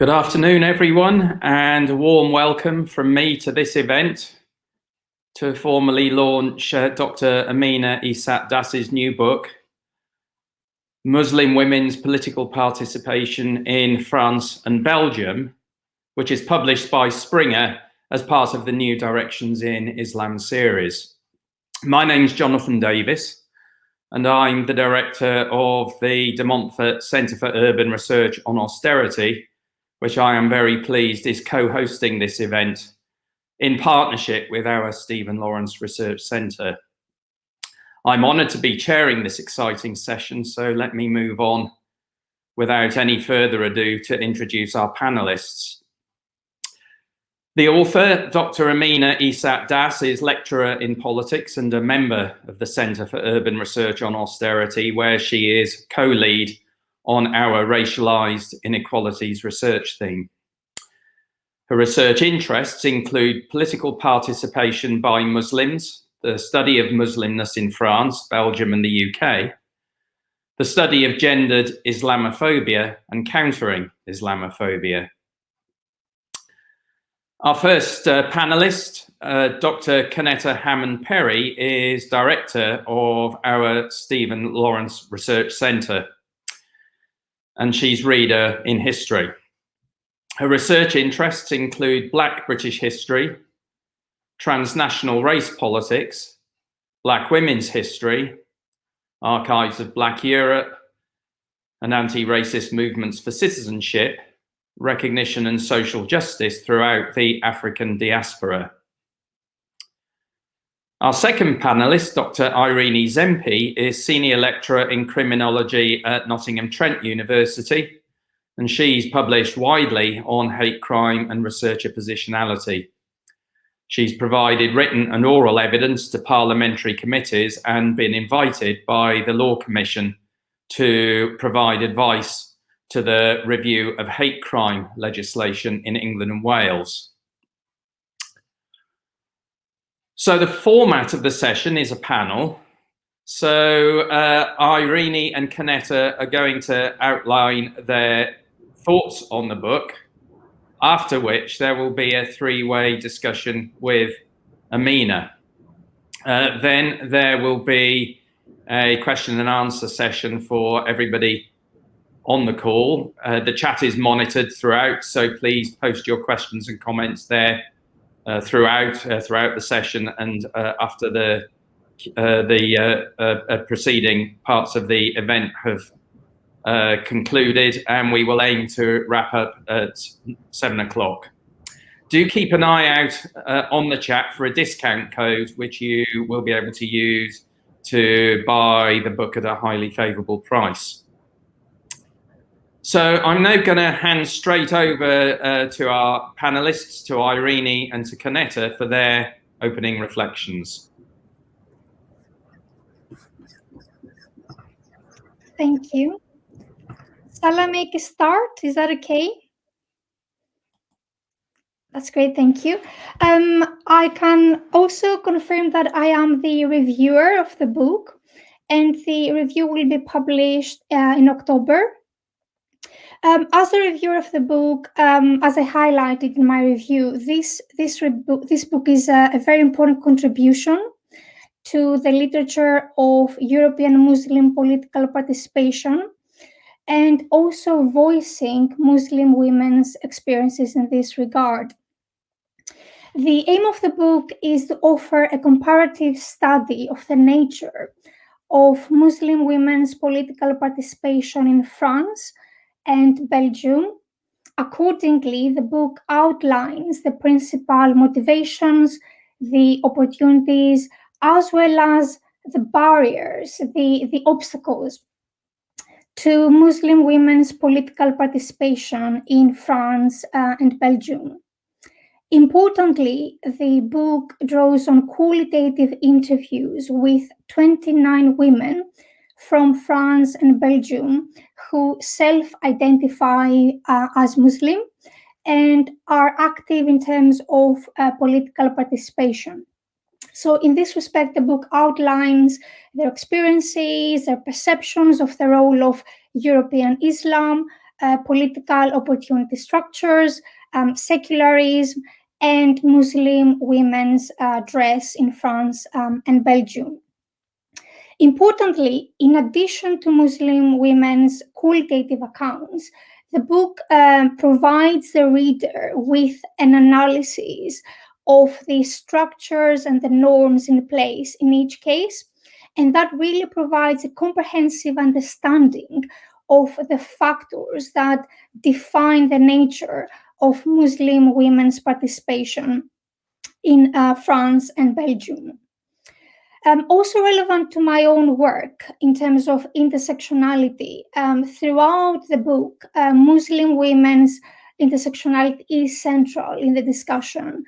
Good afternoon, everyone, and a warm welcome from me to this event to formally launch Dr. Amina Isat Das's new book, Muslim Women's Political Participation in France and Belgium, which is published by Springer as part of the New Directions in Islam series. My name's Jonathan Davis, and I'm the director of the De Montfort Centre for Urban Research on Austerity, which I am very pleased is co-hosting this event in partnership with our Stephen Lawrence Research Centre. I'm honoured to be chairing this exciting session, so let me move on without any further ado to introduce our panellists. The author, Dr. Amina Isat Das, is lecturer in politics and a member of the Centre for Urban Research on Austerity, where she is co-lead on our racialized inequalities research theme. Her research interests include political participation by Muslims, the study of Muslimness in France, Belgium, and the UK, the study of gendered Islamophobia and countering Islamophobia. Our first panelist, Dr. Kennetta Hammond-Perry, is director of our Stephen Lawrence Research Centre, and she's reader in history. Her research interests include Black British history, transnational race politics, Black women's history, archives of Black Europe, and anti-racist movements for citizenship, recognition and social justice throughout the African diaspora. Our second panelist, Dr. Irene Zempi, is Senior Lecturer in Criminology at Nottingham Trent University, and she's published widely on hate crime and researcher positionality. She's provided written and oral evidence to parliamentary committees and been invited by the Law Commission to provide advice to the review of hate crime legislation in England and Wales. So the format of the session is a panel. So Irene and Kennetta are going to outline their thoughts on the book, after which there will be a three-way discussion with Amina. Then there will be a question and answer session for everybody on the call. The chat is monitored throughout, so please post your questions and comments there throughout the session, and after the preceding parts of the event have concluded, and we will aim to wrap up at 7 o'clock. Do keep an eye out on the chat for a discount code, which you will be able to use to buy the book at a highly favourable price. So I'm now going to hand straight over to our panelists, to Irene and to Kennetta, for their opening reflections. Thank you. Shall I make a start? Is that okay? That's great, thank you. I can also confirm that I am the reviewer of the book, and the review will be published in October. As a reviewer of the book, as I highlighted in my review, this book is a very important contribution to the literature of European Muslim political participation, and also voicing Muslim women's experiences in this regard. The aim of the book is to offer a comparative study of the nature of Muslim women's political participation in France and Belgium. Accordingly, the book outlines the principal motivations, the opportunities, as well as the barriers, the obstacles to Muslim women's political participation in France and Belgium. Importantly, the book draws on qualitative interviews with 29 women from France and Belgium who self-identify as Muslim and are active in terms of political participation. So in this respect, the book outlines their experiences, their perceptions of the role of European Islam, political opportunity structures, secularism, and Muslim women's dress in France and Belgium. Importantly, in addition to Muslim women's qualitative accounts, the book provides the reader with an analysis of the structures and the norms in place in each case, and that really provides a comprehensive understanding of the factors that define the nature of Muslim women's participation in France and Belgium. Also relevant to my own work in terms of intersectionality. Throughout the book, Muslim women's intersectionality is central in the discussion.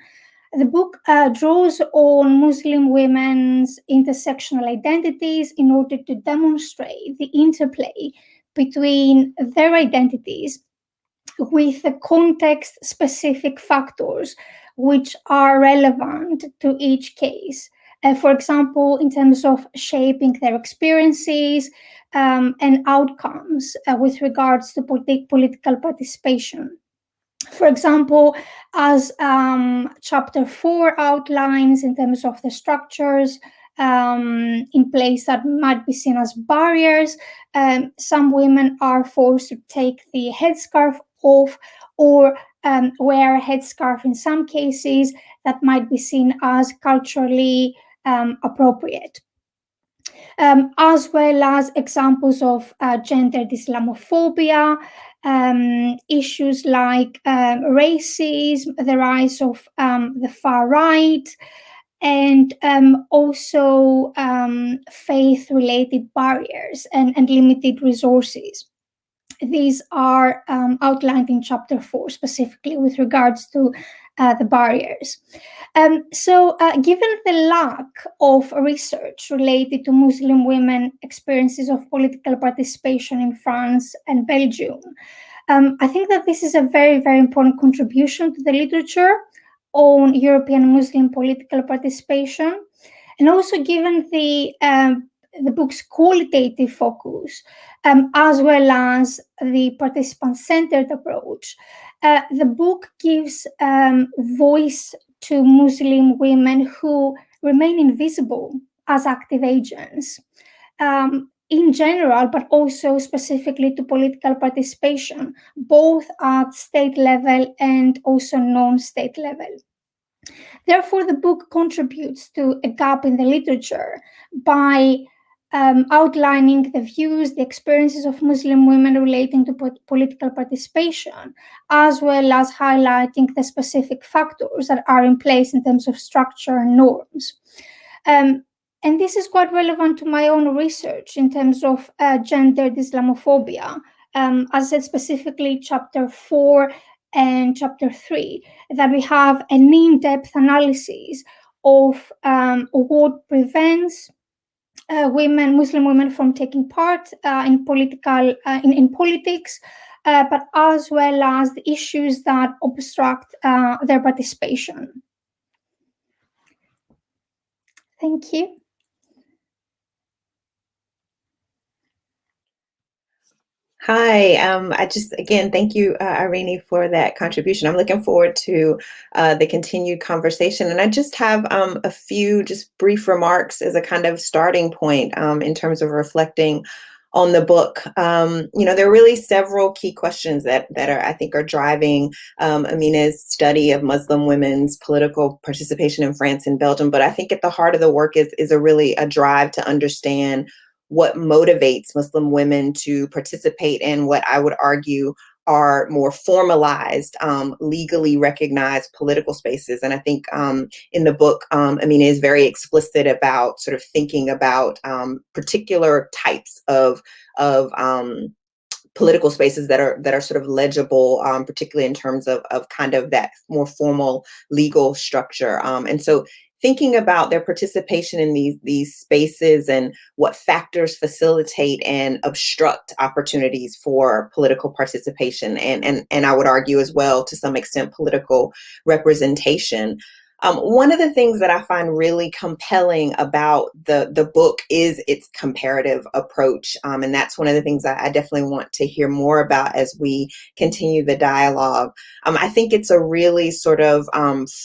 The book draws on Muslim women's intersectional identities in order to demonstrate the interplay between their identities with the context-specific factors which are relevant to each case. For example, in terms of shaping their experiences and outcomes with regards to political participation. For example, as chapter 4 outlines in terms of the structures in place that might be seen as barriers, some women are forced to take the headscarf off or wear a headscarf in some cases that might be seen as culturally appropriate. As well as examples of gendered Islamophobia, issues like racism, the rise of the far right, and also faith-related barriers and limited resources. These are outlined in chapter 4 specifically with regards to the barriers. Given the lack of research related to Muslim women experiences of political participation in France and Belgium, I think that this is a very, very important contribution to the literature on European Muslim political participation. And also given the book's qualitative focus, as well as the participant-centered approach, the book gives voice to Muslim women who remain invisible as active agents in general, but also specifically to political participation, both at state level and also non-state level. Therefore, the book contributes to a gap in the literature by outlining the views, the experiences of Muslim women relating to political participation, as well as highlighting the specific factors that are in place in terms of structure and norms. And this is quite relevant to my own research in terms of gendered Islamophobia. As I said, specifically chapter 4 and chapter 3, that we have an in-depth analysis of what prevents Muslim women from taking part in politics, but as well as the issues that obstruct their participation. Thank you. Hi, again, thank you, Irene, for that contribution. I'm looking forward to the continued conversation. And I just have a few just brief remarks as a kind of starting point in terms of reflecting on the book. There are really several key questions that I think are driving Amina's study of Muslim women's political participation in France and Belgium. But I think at the heart of the work is really a drive to understand what motivates Muslim women to participate in what I would argue are more formalized, legally recognized political spaces. And I think in the book, Amina is very explicit about sort of thinking about particular types of political spaces that are sort of legible, particularly in terms of kind of that more formal legal structure. And so thinking about their participation in these spaces and what factors facilitate and obstruct opportunities for political participation and I would argue as well to some extent political representation. One of the things that I find really compelling about the book is its comparative approach. And that's one of the things I definitely want to hear more about as we continue the dialogue. I think it's a really sort of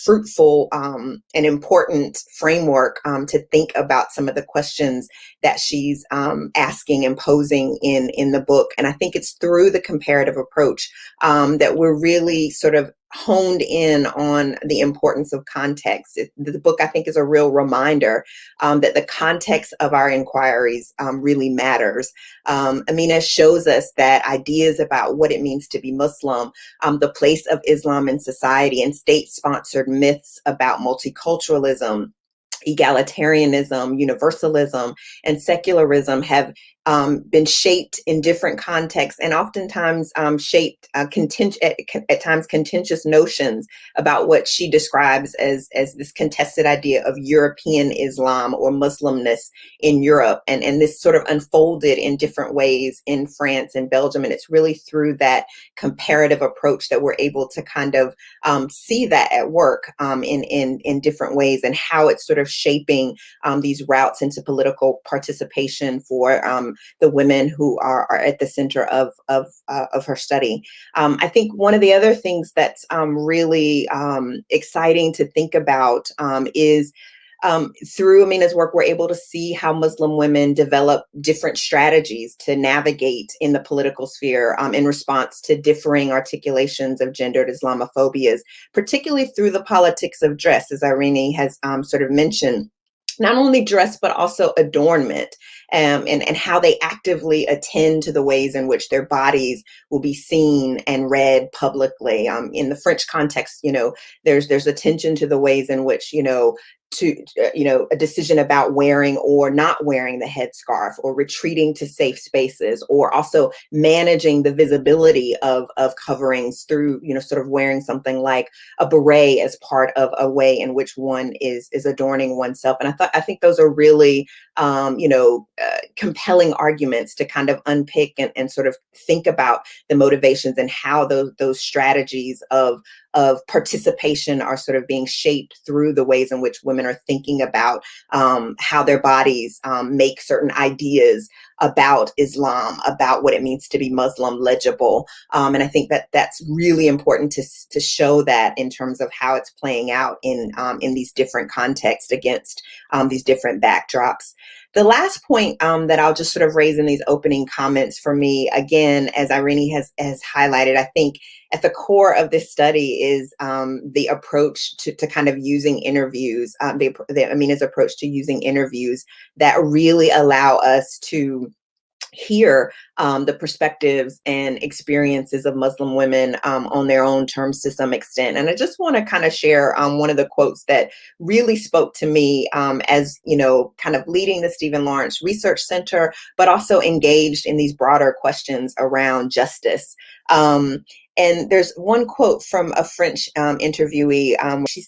fruitful and important framework to think about some of the questions that she's asking and posing in the book. And I think it's through the comparative approach that we're really sort of honed in on the importance of context. The book, I think, is a real reminder that the context of our inquiries really matters. Amina shows us that ideas about what it means to be Muslim, the place of Islam in society, and state-sponsored myths about multiculturalism, egalitarianism, universalism, and secularism have been shaped in different contexts and oftentimes shaped at times contentious notions about what she describes as this contested idea of European Islam or Muslimness in Europe. And this sort of unfolded in different ways in France and Belgium. And it's really through that comparative approach that we're able to kind of see that at work in different ways, and how it's sort of shaping these routes into political participation for the women who are at the center of her study. I think one of the other things that's really exciting to think about is through Amina's work, we're able to see how Muslim women develop different strategies to navigate in the political sphere in response to differing articulations of gendered Islamophobias, particularly through the politics of dress, as Irene has sort of mentioned. Not only dress, but also adornment, and how they actively attend to the ways in which their bodies will be seen and read publicly. In the French context, there's attention to the ways in which, a decision about wearing or not wearing the headscarf, or retreating to safe spaces, or also managing the visibility of coverings through, sort of wearing something like a beret as part of a way in which one is adorning oneself. And I think those are really, compelling arguments to kind of unpick and sort of think about the motivations and how those strategies of participation are sort of being shaped through the ways in which women are thinking about how their bodies make certain ideas about Islam, about what it means to be Muslim, legible. And I think that that's really important to show that in terms of how it's playing out in these different contexts against these different backdrops. The last point that I'll just sort of raise in these opening comments for me, again, as Irene has highlighted, I think at the core of this study is the approach to kind of using interviews, Amina's approach to using interviews that really allow us to hear the perspectives and experiences of Muslim women on their own terms to some extent. And I just want to kind of share one of the quotes that really spoke to me as, kind of leading the Stephen Lawrence Research Center, but also engaged in these broader questions around justice. And there's one quote from a French interviewee. She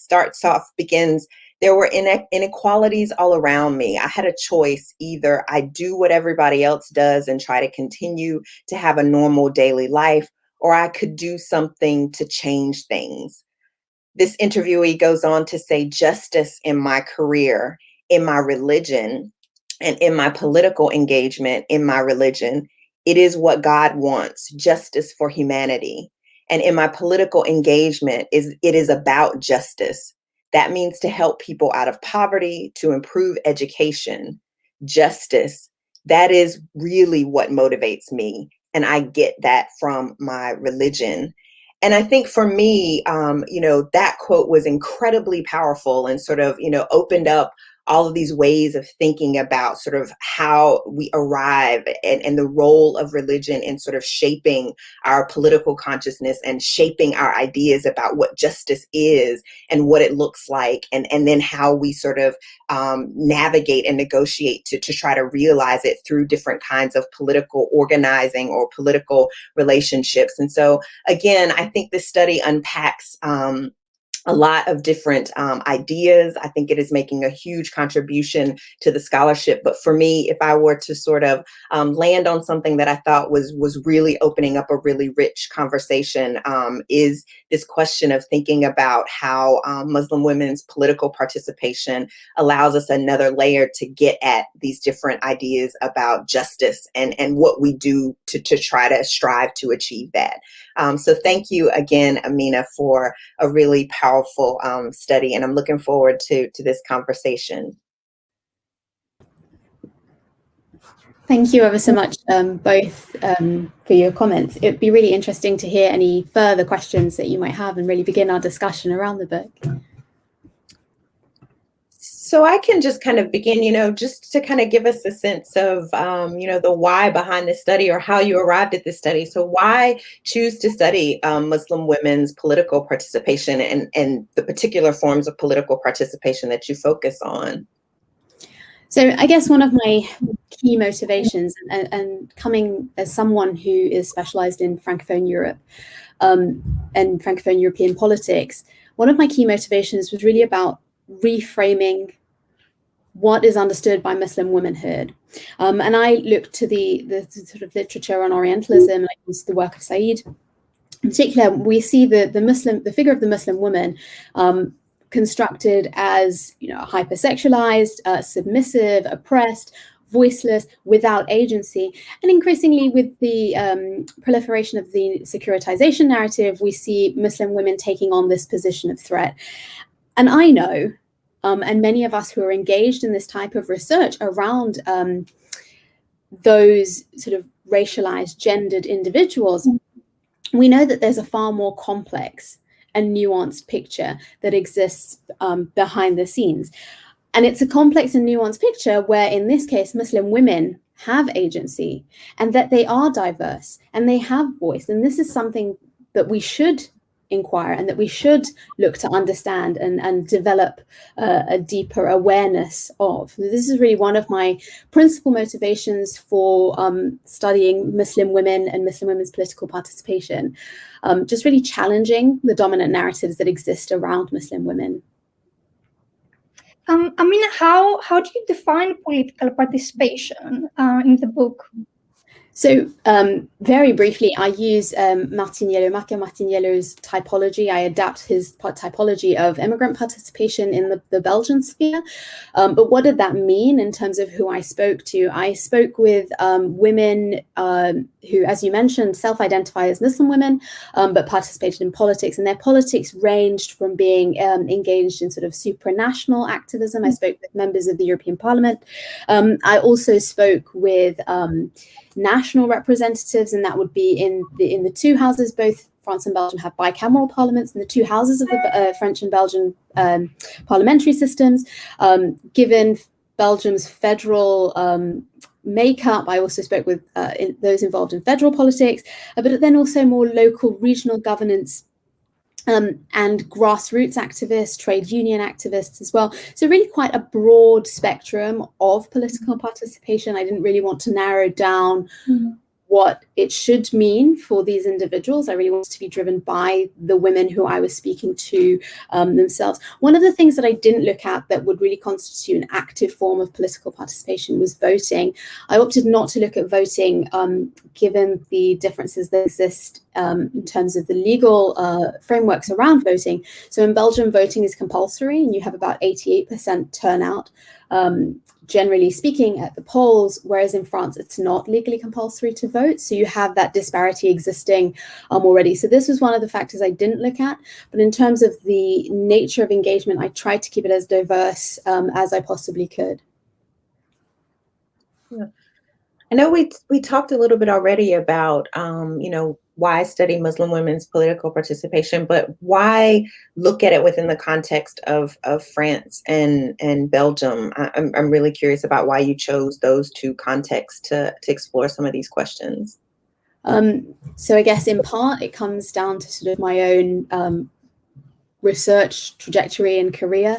begins, "There were inequalities all around me. I had a choice. Either I do what everybody else does and try to continue to have a normal daily life, or I could do something to change things." This interviewee goes on to say, "Justice in my career, in my religion, and in my political engagement in my religion, it is what God wants, justice for humanity. And in my political engagement, it is about justice. That means to help people out of poverty, to improve education, justice. That is really what motivates me. And I get that from my religion." And I think for me, that quote was incredibly powerful and sort of, opened up all of these ways of thinking about sort of how we arrive and the role of religion in sort of shaping our political consciousness and shaping our ideas about what justice is and what it looks like, and then how we sort of navigate and negotiate to try to realize it through different kinds of political organizing or political relationships. And so, again, I think this study unpacks a lot of different ideas. I think it is making a huge contribution to the scholarship. But for me, if I were to sort of land on something that I thought was really opening up a really rich conversation, is this question of thinking about how Muslim women's political participation allows us another layer to get at these different ideas about justice and what we do to try to strive to achieve that. So thank you again, Amina, for a really powerful study, and I'm looking forward to this conversation. Thank you ever so much, both, for your comments. It'd be really interesting to hear any further questions that you might have and really begin our discussion around the book. So I can just kind of begin, just to kind of give us a sense of, the why behind this study, or how you arrived at this study. So why choose to study Muslim women's political participation and the particular forms of political participation that you focus on? So I guess one of my key motivations, and coming as someone who is specialized in Francophone Europe and Francophone European politics, one of my key motivations was really about reframing what is understood by Muslim womanhood. And I looked to the sort of literature on Orientalism, like the work of Said. In particular, we see the figure of the Muslim woman constructed as, hypersexualized, submissive, oppressed, voiceless, without agency. And increasingly, with the proliferation of the securitization narrative, we see Muslim women taking on this position of threat. And I know, and many of us who are engaged in this type of research around those sort of racialized, gendered individuals, we know that there's a far more complex and nuanced picture that exists behind the scenes. And it's a complex and nuanced picture where, in this case, Muslim women have agency, and that they are diverse and they have voice. And this is something that we should inquire and that we should look to understand and develop a deeper awareness of. This is really one of my principal motivations for studying Muslim women and Muslim women's political participation, just really challenging the dominant narratives that exist around Muslim women. How do you define political participation in the book? So very briefly, I use Marco Martiniello's typology. I adapt his typology of immigrant participation in the Belgian sphere. But what did that mean in terms of who I spoke to? I spoke with women who, as you mentioned, self-identify as Muslim women, but participated in politics. And their politics ranged from being engaged in sort of supranational activism. I spoke with members of the European Parliament. I also spoke with national representatives, and that would be in the two houses. Both France and Belgium have bicameral parliaments, and the two houses of the French and Belgian parliamentary systems. Given Belgium's federal makeup, I also spoke with those involved in federal politics, but then also more local, regional governance and grassroots activists, trade union activists as well. So really quite a broad spectrum of political participation. I didn't really want to narrow down what it should mean for these individuals. I really wanted to be driven by the women who I was speaking to themselves. One of the things that I didn't look at that would really constitute an active form of political participation was voting. I opted not to look at voting given the differences that exist in terms of the legal frameworks around voting. So in Belgium, voting is compulsory, and you have about 88% turnout, generally speaking, at the polls, whereas in France, it's not legally compulsory to vote. So you have that disparity existing already. So this was one of the factors I didn't look at. But in terms of the nature of engagement, I tried to keep it as diverse as I possibly could. Yeah. I know we talked a little bit already about, why study Muslim women's political participation, but why look at it within the context of France and Belgium? I'm really curious about why you chose those two contexts to explore some of these questions. So I guess in part it comes down to sort of my own research trajectory and career.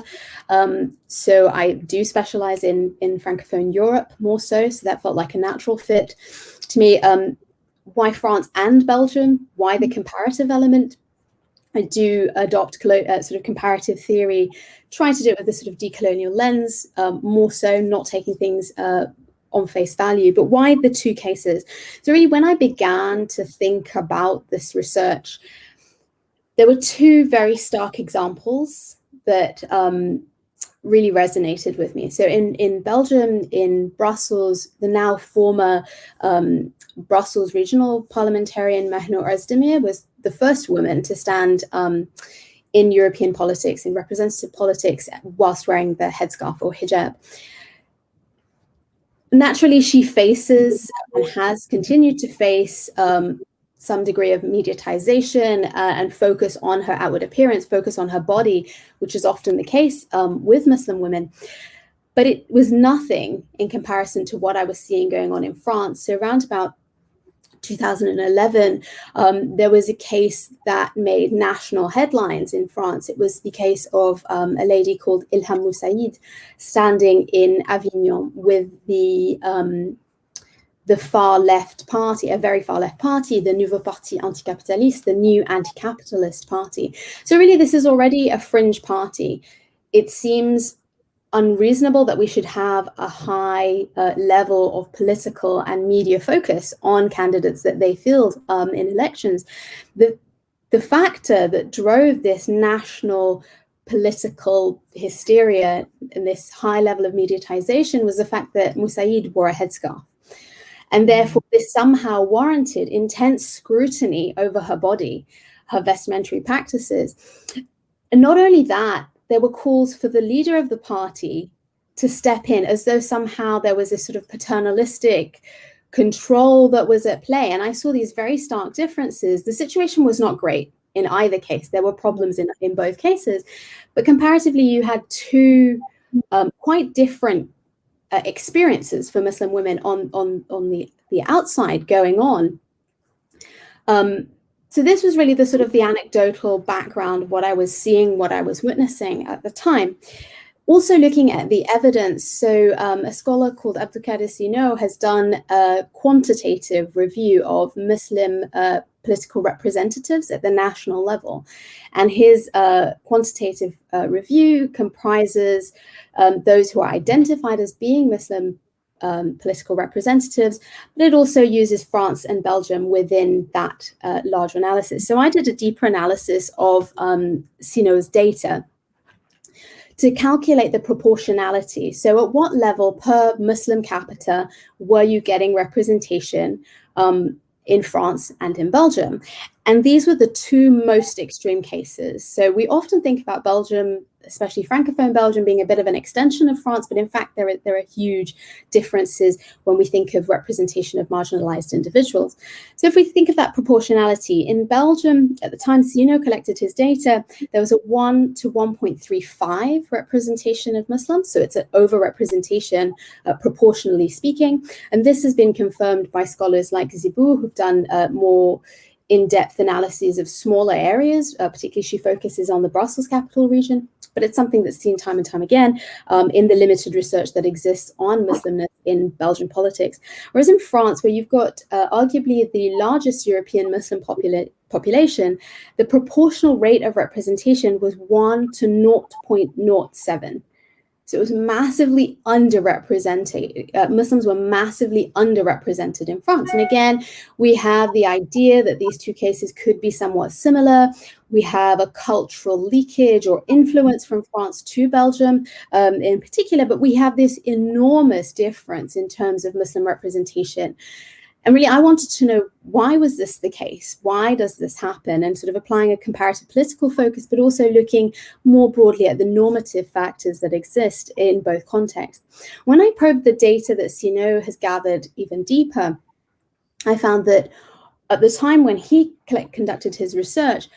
So I do specialize in Francophone Europe more so that felt like a natural fit to me. Why France and Belgium? Why the comparative element? I do adopt sort of comparative theory, trying to do it with a sort of decolonial lens, more so, not taking things on face value. But why the two cases? So really, when I began to think about this research, there were two very stark examples that really resonated with me. So in Belgium, in Brussels, the now former Brussels regional parliamentarian Mehno Özdemir was the first woman to stand in European politics, in representative politics, whilst wearing the headscarf or hijab. Naturally, she faces and has continued to face some degree of mediatization and focus on her outward appearance, focus on her body, which is often the case with Muslim women. But it was nothing in comparison to what I was seeing going on in France. So around about 2011, there was a case that made national headlines in France. It was the case of a lady called Ilham Moussaïd standing in Avignon with the far left party, a very far left party, the Nouveau Parti Anticapitaliste, the new anti-capitalist party. So really, this is already a fringe party. It seems unreasonable that we should have a high level of political and media focus on candidates that they field in elections. The factor that drove this national political hysteria and this high level of mediatization was the fact that Moussaïd wore a headscarf. And therefore, this somehow warranted intense scrutiny over her body, her vestimentary practices. And not only that, there were calls for the leader of the party to step in as though somehow there was this sort of paternalistic control that was at play. And I saw these very stark differences. The situation was not great in either case. There were problems in both cases. But comparatively, you had two quite different experiences for Muslim women on the outside going on. So this was really the sort of the anecdotal background of what I was seeing, what I was witnessing at the time. Also looking at the evidence, so a scholar called Abdulkader Sino has done a quantitative review of Muslim political representatives at the national level. And his quantitative review comprises those who are identified as being Muslim political representatives, but it also uses France and Belgium within that larger analysis. So I did a deeper analysis of Sino's data to calculate the proportionality. So at what level per Muslim capita were you getting representation in France and in Belgium? And these were the two most extreme cases. So we often think about Belgium, especially Francophone Belgium, being a bit of an extension of France, but in fact, there are huge differences when we think of representation of marginalized individuals. So if we think of that proportionality, in Belgium, at the time Sino collected his data, there was a 1 to 1.35 representation of Muslims. So it's an overrepresentation, proportionally speaking. And this has been confirmed by scholars like Zibou, who've done more in-depth analyses of smaller areas, particularly she focuses on the Brussels capital region, but it's something that's seen time and time again in the limited research that exists on Muslimness in Belgian politics. Whereas in France, where you've got arguably the largest European Muslim population, the proportional rate of representation was 1 to 0.07. So it was massively underrepresented. Muslims were massively underrepresented in France. And again, we have the idea that these two cases could be somewhat similar. We have a cultural leakage or influence from France to Belgium in particular, but we have this enormous difference in terms of Muslim representation. And really, I wanted to know, why was this the case? Why does this happen? And sort of applying a comparative political focus, but also looking more broadly at the normative factors that exist in both contexts. When I probed the data that Sino has gathered even deeper, I found that at the time when he conducted his research,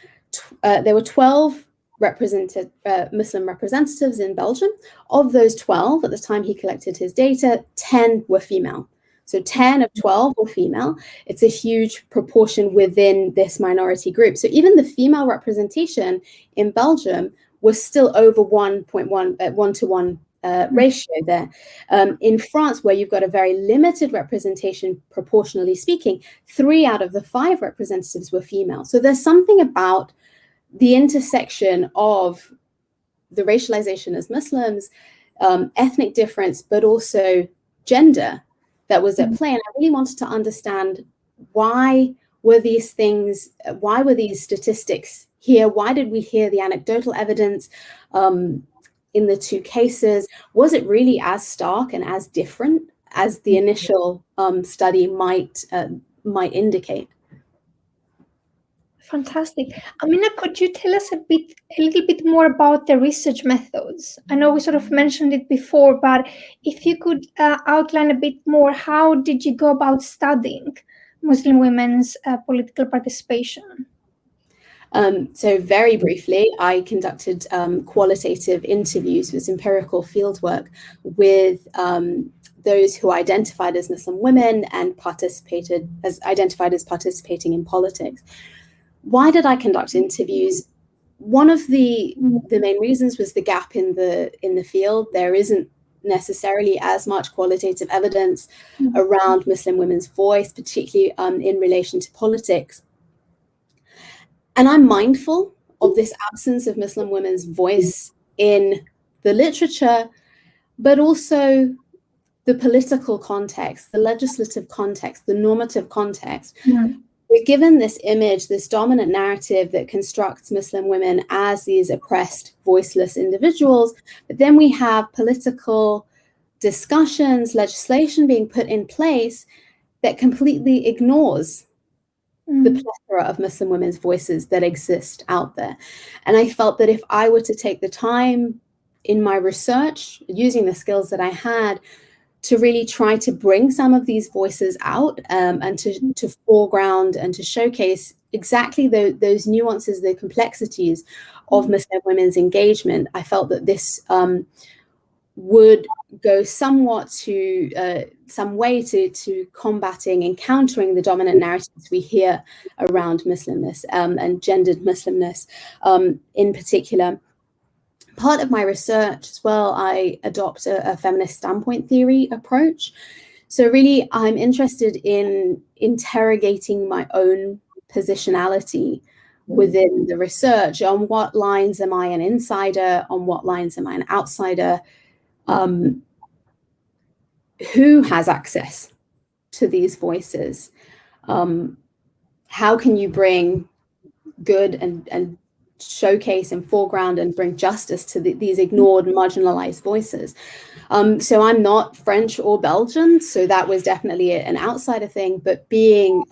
there were 12 Muslim representatives in Belgium. Of those 12, at the time he collected his data, 10 were female. So 10 of 12 were female. It's a huge proportion within this minority group. So even the female representation in Belgium was still over 1 to 1 ratio there. In France, where you've got a very limited representation, proportionally speaking, 3 out of the 5 representatives were female. So there's something about the intersection of the racialization as Muslims, ethnic difference, but also gender that was at play. And I really wanted to understand, why were these things, why were these statistics here? Why did we hear the anecdotal evidence in the two cases? Was it really as stark and as different as the initial study might indicate? Fantastic. Amina, could you tell us a little bit more about the research methods? I know we sort of mentioned it before, but if you could outline a bit more, how did you go about studying Muslim women's political participation? So very briefly, I conducted qualitative interviews with empirical fieldwork with those who identified as Muslim women and identified as participating in politics. Why did I conduct interviews? One of the main reasons was the gap in the field. There isn't necessarily as much qualitative evidence around Muslim women's voice, particularly in relation to politics. And I'm mindful of this absence of Muslim women's voice in the literature, but also the political context, the legislative context, the normative context. We're given this image, this dominant narrative that constructs Muslim women as these oppressed, voiceless individuals. But then we have political discussions, legislation being put in place that completely ignores the plethora of Muslim women's voices that exist out there. And I felt that if I were to take the time in my research, using the skills that I had, to really try to bring some of these voices out and to foreground and to showcase exactly those nuances, the complexities of Muslim women's engagement, I felt that this would go somewhat to some way to combating and countering the dominant narratives we hear around Muslimness and gendered Muslimness in particular. Part of my research as well, I adopt a feminist standpoint theory approach. So really, I'm interested in interrogating my own positionality within the research. On what lines am I an insider? On what lines am I an outsider? Who has access to these voices? How can you bring good and showcase and foreground and bring justice to these ignored and marginalized voices? So I'm not French or Belgian, so that was definitely an outsider thing. But being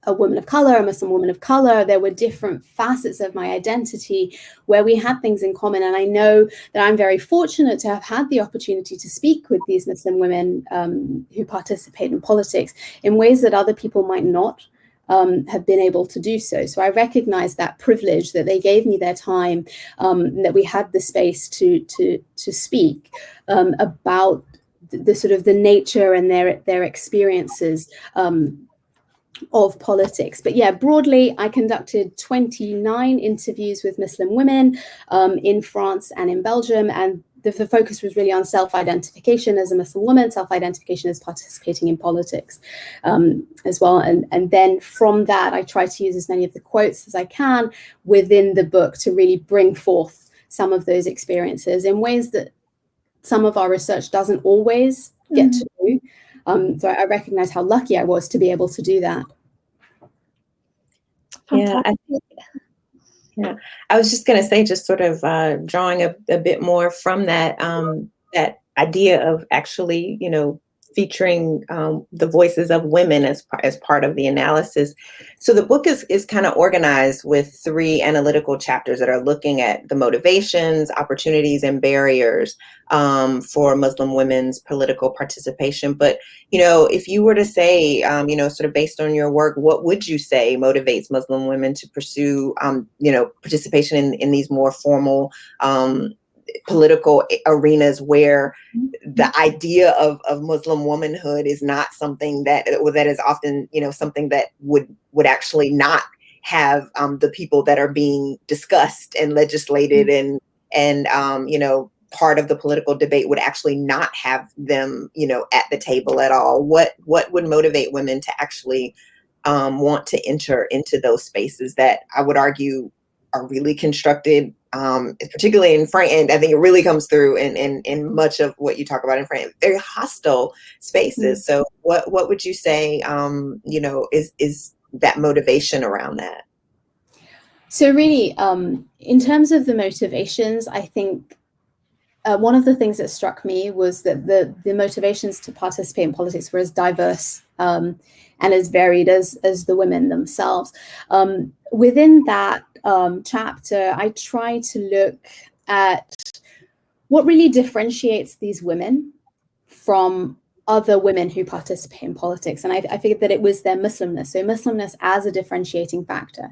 a woman of color, a Muslim woman of color, there were different facets of my identity where we had things in common. And I know that I'm very fortunate to have had the opportunity to speak with these Muslim women who participate in politics in ways that other people might not have been able to do so. So I recognize that privilege, that they gave me their time, that we had the space to speak about the sort of the nature and their experiences of politics. But yeah, broadly, I conducted 29 interviews with Muslim women in France and in Belgium, and the focus was really on self-identification as a Muslim woman, self-identification as participating in politics as well. And then from that, I try to use as many of the quotes as I can within the book to really bring forth some of those experiences in ways that some of our research doesn't always get to do. So I recognize how lucky I was to be able to do that. Yeah, I was just going to say, just sort of drawing a bit more from that, that idea of actually, featuring the voices of women as part of the analysis. So the book is kind of organized with 3 analytical chapters that are looking at the motivations, opportunities, and barriers for Muslim women's political participation. But, if you were to say, sort of based on your work, what would you say motivates Muslim women to pursue, participation in these more formal political arenas where the idea of Muslim womanhood is not something that is often, something that would actually not have the people that are being discussed and legislated and part of the political debate would actually not have them, at the table at all. What would motivate women to actually want to enter into those spaces that I would argue are really constructed, particularly in France. And I think it really comes through in much of what you talk about in France, very hostile spaces. So what would you say, is that motivation around that? So really, in terms of the motivations, I think one of the things that struck me was that the motivations to participate in politics were as diverse and as varied as the women themselves. Within that chapter, I try to look at what really differentiates these women from other women who participate in politics. And I figured that it was their Muslimness. So Muslimness as a differentiating factor.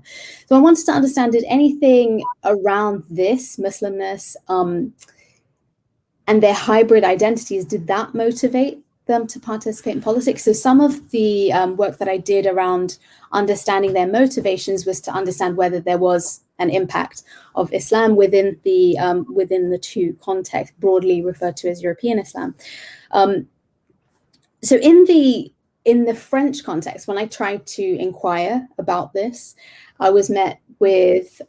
So I wanted to understand, did anything around this Muslimness and their hybrid identities, did that motivate them to participate in politics? So some of the work that I did around understanding their motivations was to understand whether there was an impact of Islam within the two contexts, broadly referred to as European Islam. So in the French context, when I tried to inquire about this, I was met with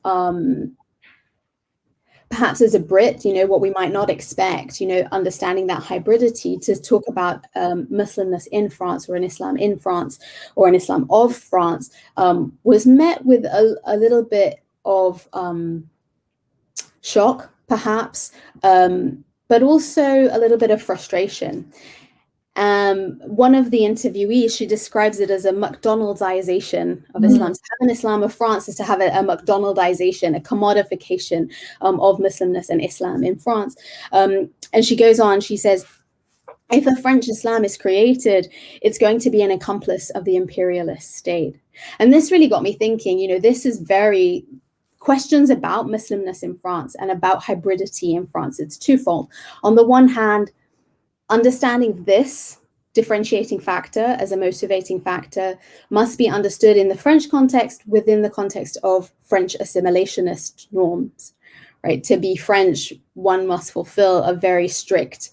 perhaps as a Brit, what we might not expect, understanding that hybridity to talk about Muslimness in France, or an Islam in France, or an Islam of France, was met with a little bit of shock, perhaps, but also a little bit of frustration. One of the interviewees, she describes it as a McDonaldization of Islam. To have an Islam of France is to have a McDonaldization, a commodification of Muslimness and Islam in France. And she goes on, she says, if a French Islam is created, it's going to be an accomplice of the imperialist state. And this really got me thinking, this is very questions about Muslimness in France and about hybridity in France. It's twofold. On the one hand, understanding this differentiating factor as a motivating factor must be understood in the French context within the context of French assimilationist norms, right? To be French, one must fulfill a very strict,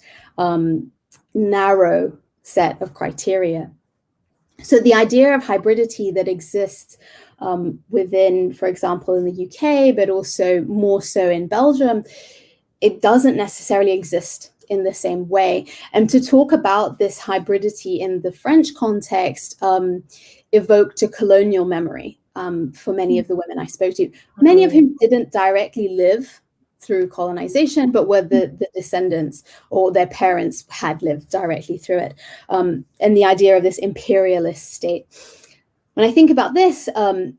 narrow set of criteria. So the idea of hybridity that exists within, for example, in the UK, but also more so in Belgium, it doesn't necessarily exist in the same way. And to talk about this hybridity in the French context evoked a colonial memory for many of the women I spoke to, many of whom didn't directly live through colonization, but were the descendants or their parents had lived directly through it. And the idea of this imperialist state. When I think about this, I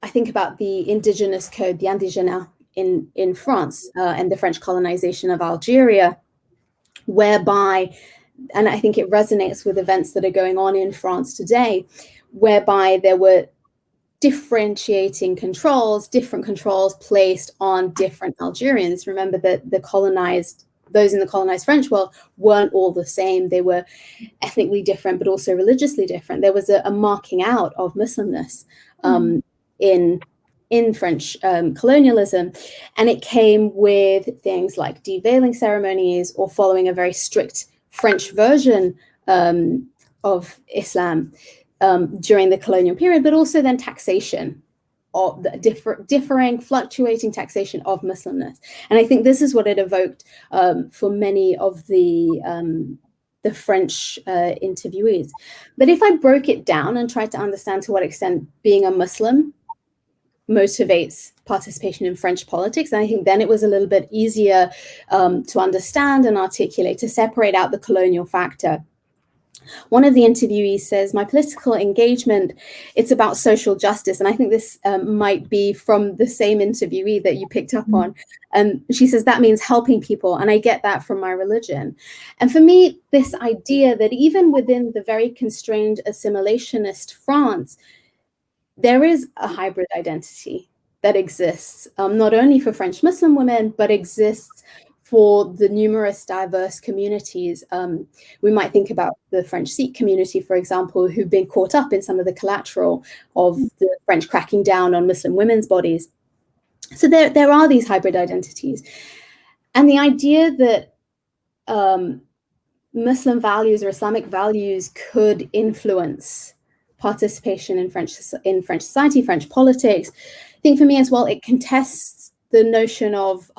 think about the indigenous code, the indigène in France and the French colonization of Algeria, whereby, and I think it resonates with events that are going on in France today, whereby there were different controls placed on different Algerians. Remember that those in the colonized French world weren't all the same. They were ethnically different, but also religiously different. There was a marking out of Muslimness in French colonialism, and it came with things like deveiling ceremonies or following a very strict French version of Islam during the colonial period, but also then taxation of the differing, fluctuating taxation of Muslimness. And I think this is what it evoked for many of the French interviewees. But if I broke it down and tried to understand to what extent being a Muslim motivates participation in French politics, and I think then it was a little bit easier to understand and articulate, to separate out the colonial factor. One of the interviewees says, my political engagement, it's about social justice. And I think this might be from the same interviewee that you picked up on. And she says, that means helping people. And I get that from my religion. And for me, this idea that even within the very constrained assimilationist France, there is a hybrid identity that exists, not only for French Muslim women, but exists for the numerous diverse communities. We might think about the French Sikh community, for example, who've been caught up in some of the collateral of the French cracking down on Muslim women's bodies. So there are these hybrid identities. And the idea that Muslim values or Islamic values could influence participation in French society, French politics. I think for me as well, it contests the notion of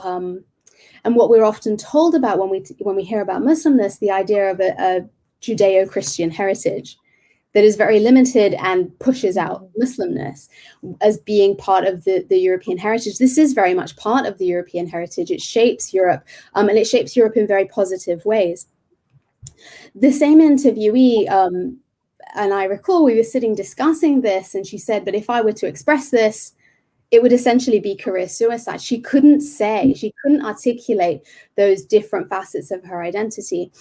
and what we're often told about when we hear about Muslimness, the idea of a Judeo-Christian heritage that is very limited and pushes out Muslimness as being part of the European heritage. This is very much part of the European heritage. It shapes Europe, and it shapes Europe in very positive ways. The same interviewee, and I recall we were sitting discussing this, and she said, but if I were to express this, it would essentially be career suicide. She couldn't articulate those different facets of her identity.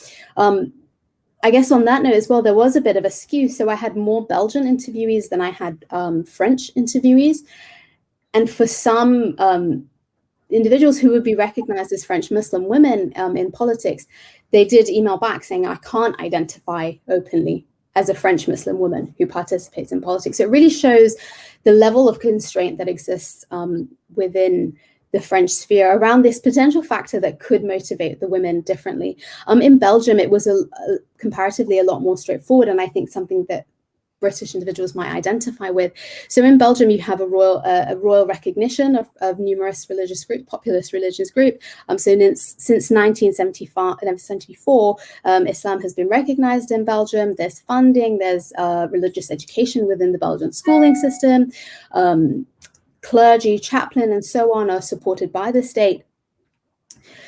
I guess on that note as well, there was a bit of a skew. So I had more Belgian interviewees than I had French interviewees. And for some individuals who would be recognized as French Muslim women in politics, they did email back saying, I can't identify openly as a French Muslim woman who participates in politics. So it really shows the level of constraint that exists within the French sphere around this potential factor that could motivate the women differently. In Belgium, it was comparatively a lot more straightforward, and I think something that British individuals might identify with. So in Belgium, you have a royal recognition of numerous religious groups, populist religious group. So since 1974, Islam has been recognized in Belgium. There's funding, there's religious education within the Belgian schooling system. Clergy, chaplain, and so on are supported by the state.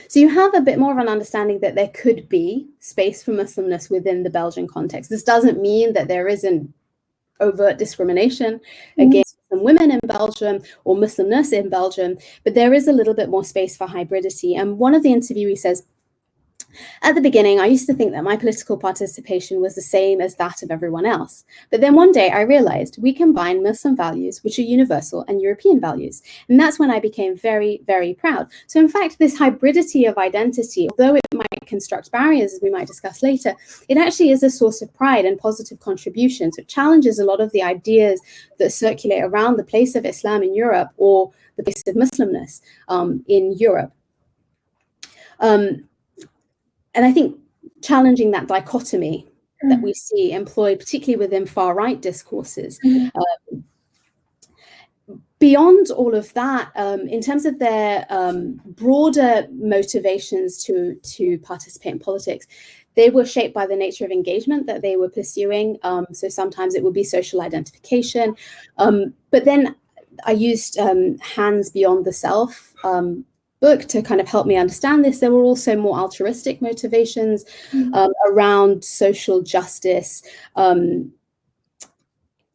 So you have a bit more of an understanding that there could be space for Muslimness within the Belgian context. This doesn't mean that there isn't overt discrimination against Muslim women in Belgium or Muslimness in Belgium, but there is a little bit more space for hybridity. And one of the interviewees says, at the beginning, I used to think that my political participation was the same as that of everyone else. But then one day I realized we combine Muslim values, which are universal, and European values. And that's when I became very, very proud. So in fact, this hybridity of identity, although it might construct barriers, as we might discuss later, it actually is a source of pride and positive contribution. So it challenges a lot of the ideas that circulate around the place of Islam in Europe or the place of Muslimness in Europe. And I think challenging that dichotomy that we see employed, particularly within far-right discourses. Beyond all of that, in terms of their broader motivations to participate in politics, they were shaped by the nature of engagement that they were pursuing. So sometimes it would be social identification. But then I used Hands Beyond the Self book to kind of help me understand this. There were also more altruistic motivations around social justice, and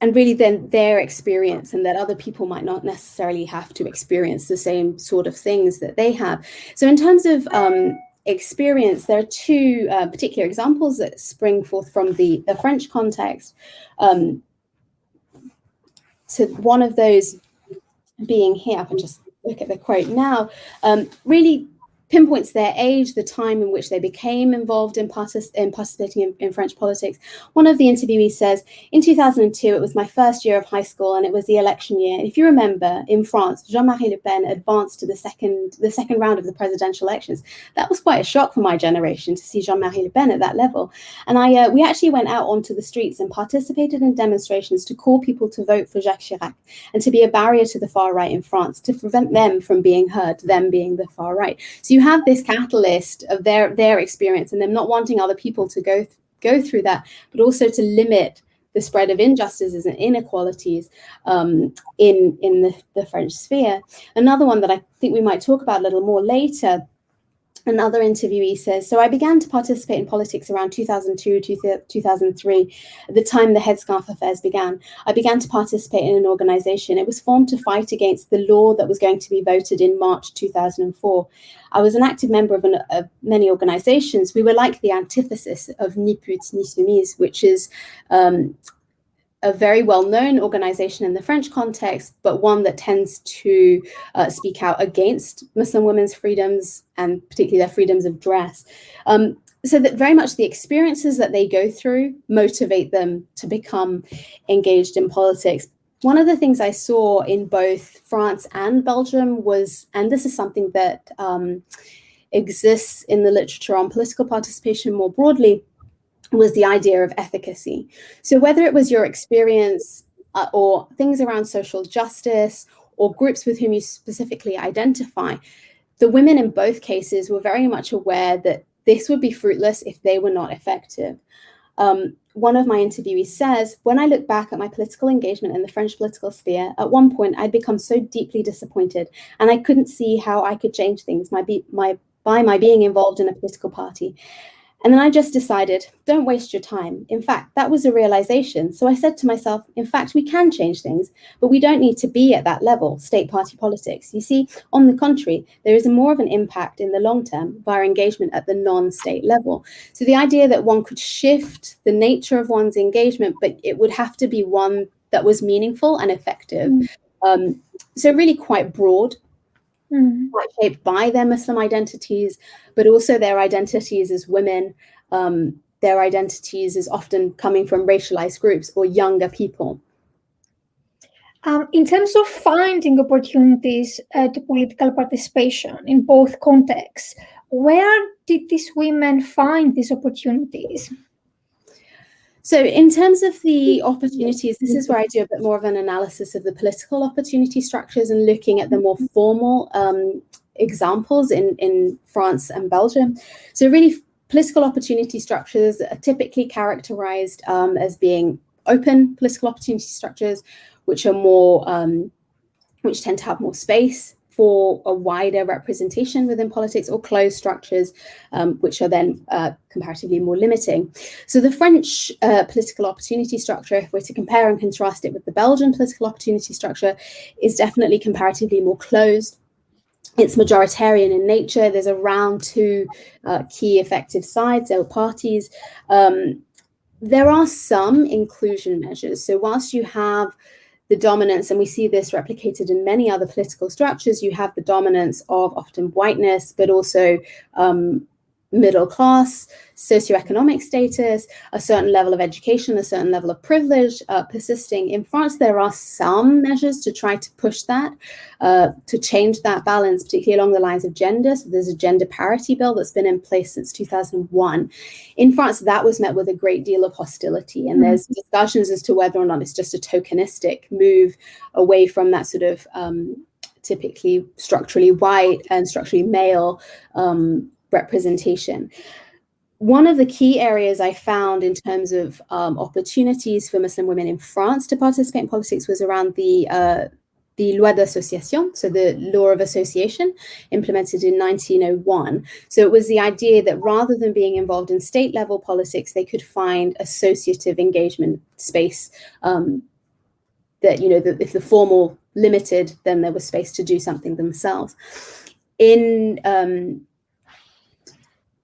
really then their experience, and that other people might not necessarily have to experience the same sort of things that they have. So in terms of experience, there are two particular examples that spring forth from the French context. So one of those being here, I can just look at the quote now, really pinpoints their age, the time in which they became involved in participating in French politics. One of the interviewees says, in 2002, it was my first year of high school and it was the election year. If you remember, in France, Jean-Marie Le Pen advanced to the second round of the presidential elections. That was quite a shock for my generation to see Jean-Marie Le Pen at that level. And we actually went out onto the streets and participated in demonstrations to call people to vote for Jacques Chirac and to be a barrier to the far right in France, to prevent them from being heard, them being the far right. So you have this catalyst of their experience and them not wanting other people to go through that, but also to limit the spread of injustices and inequalities in the French sphere. Another one that I think we might talk about a little more later, another interviewee says, so I began to participate in politics around 2002, 2003, at the time the headscarf affairs began. I began to participate in an organization. It was formed to fight against the law that was going to be voted in March 2004. I was an active member of many organizations. We were like the antithesis of Ni Pute Ni Soumise, which is a very well-known organization in the French context, but one that tends to speak out against Muslim women's freedoms and particularly their freedoms of dress. So that very much the experiences that they go through motivate them to become engaged in politics. One of the things I saw in both France and Belgium was, and this is something that exists in the literature on political participation more broadly, was the idea of efficacy. So whether it was your experience or things around social justice or groups with whom you specifically identify, the women in both cases were very much aware that this would be fruitless if they were not effective. One of my interviewees says, when I look back at my political engagement in the French political sphere, at one point I'd become so deeply disappointed and I couldn't see how I could change things by my being involved in a political party. And then I just decided, don't waste your time. In fact, that was a realization. So I said to myself, in fact, we can change things, but we don't need to be at that level, state party politics. You see, on the contrary, there is more of an impact in the long term via engagement at the non-state level. So the idea that one could shift the nature of one's engagement, but it would have to be one that was meaningful and effective. So really quite broad. Quite shaped by their Muslim identities, but also their identities as women, their identities as often coming from racialized groups or younger people. In terms of finding opportunities to political participation in both contexts, where did these women find these opportunities? So in terms of the opportunities, this is where I do a bit more of an analysis of the political opportunity structures and looking at the more formal examples in France and Belgium. So really, political opportunity structures are typically characterized as being open political opportunity structures, which are more, which tend to have more space for a wider representation within politics, or closed structures, which are then comparatively more limiting. So the French political opportunity structure, if we're to compare and contrast it with the Belgian political opportunity structure, is definitely comparatively more closed. It's majoritarian in nature. There's around two key effective sides or parties. There are some inclusion measures. So whilst you have the dominance, and we see this replicated in many other political structures, you have the dominance of often whiteness, but also middle class, socioeconomic status, a certain level of education, a certain level of privilege persisting. In France, there are some measures to try to push that, to change that balance, particularly along the lines of gender. So there's a gender parity bill that's been in place since 2001. In France, that was met with a great deal of hostility. And there's discussions as to whether or not it's just a tokenistic move away from that sort of typically structurally white and structurally male representation. One of the key areas I found in terms of opportunities for Muslim women in France to participate in politics was around the Loi d'Association, so the law of association, implemented in 1901. So it was the idea that rather than being involved in state level politics, they could find associative engagement space, that, you know, that if the formal limited, then there was space to do something themselves.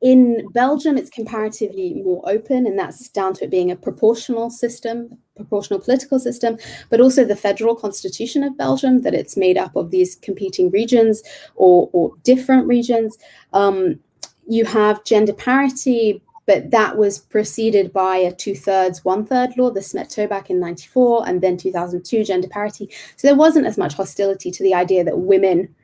In Belgium, it's comparatively more open, and that's down to it being a proportional system, proportional political system, but also the federal constitution of Belgium, that it's made up of these competing regions or different regions. You have gender parity, but that was preceded by a 2/3, 1/3 law, the Smetto back in 94, and then 2002 gender parity. So there wasn't as much hostility to the idea that women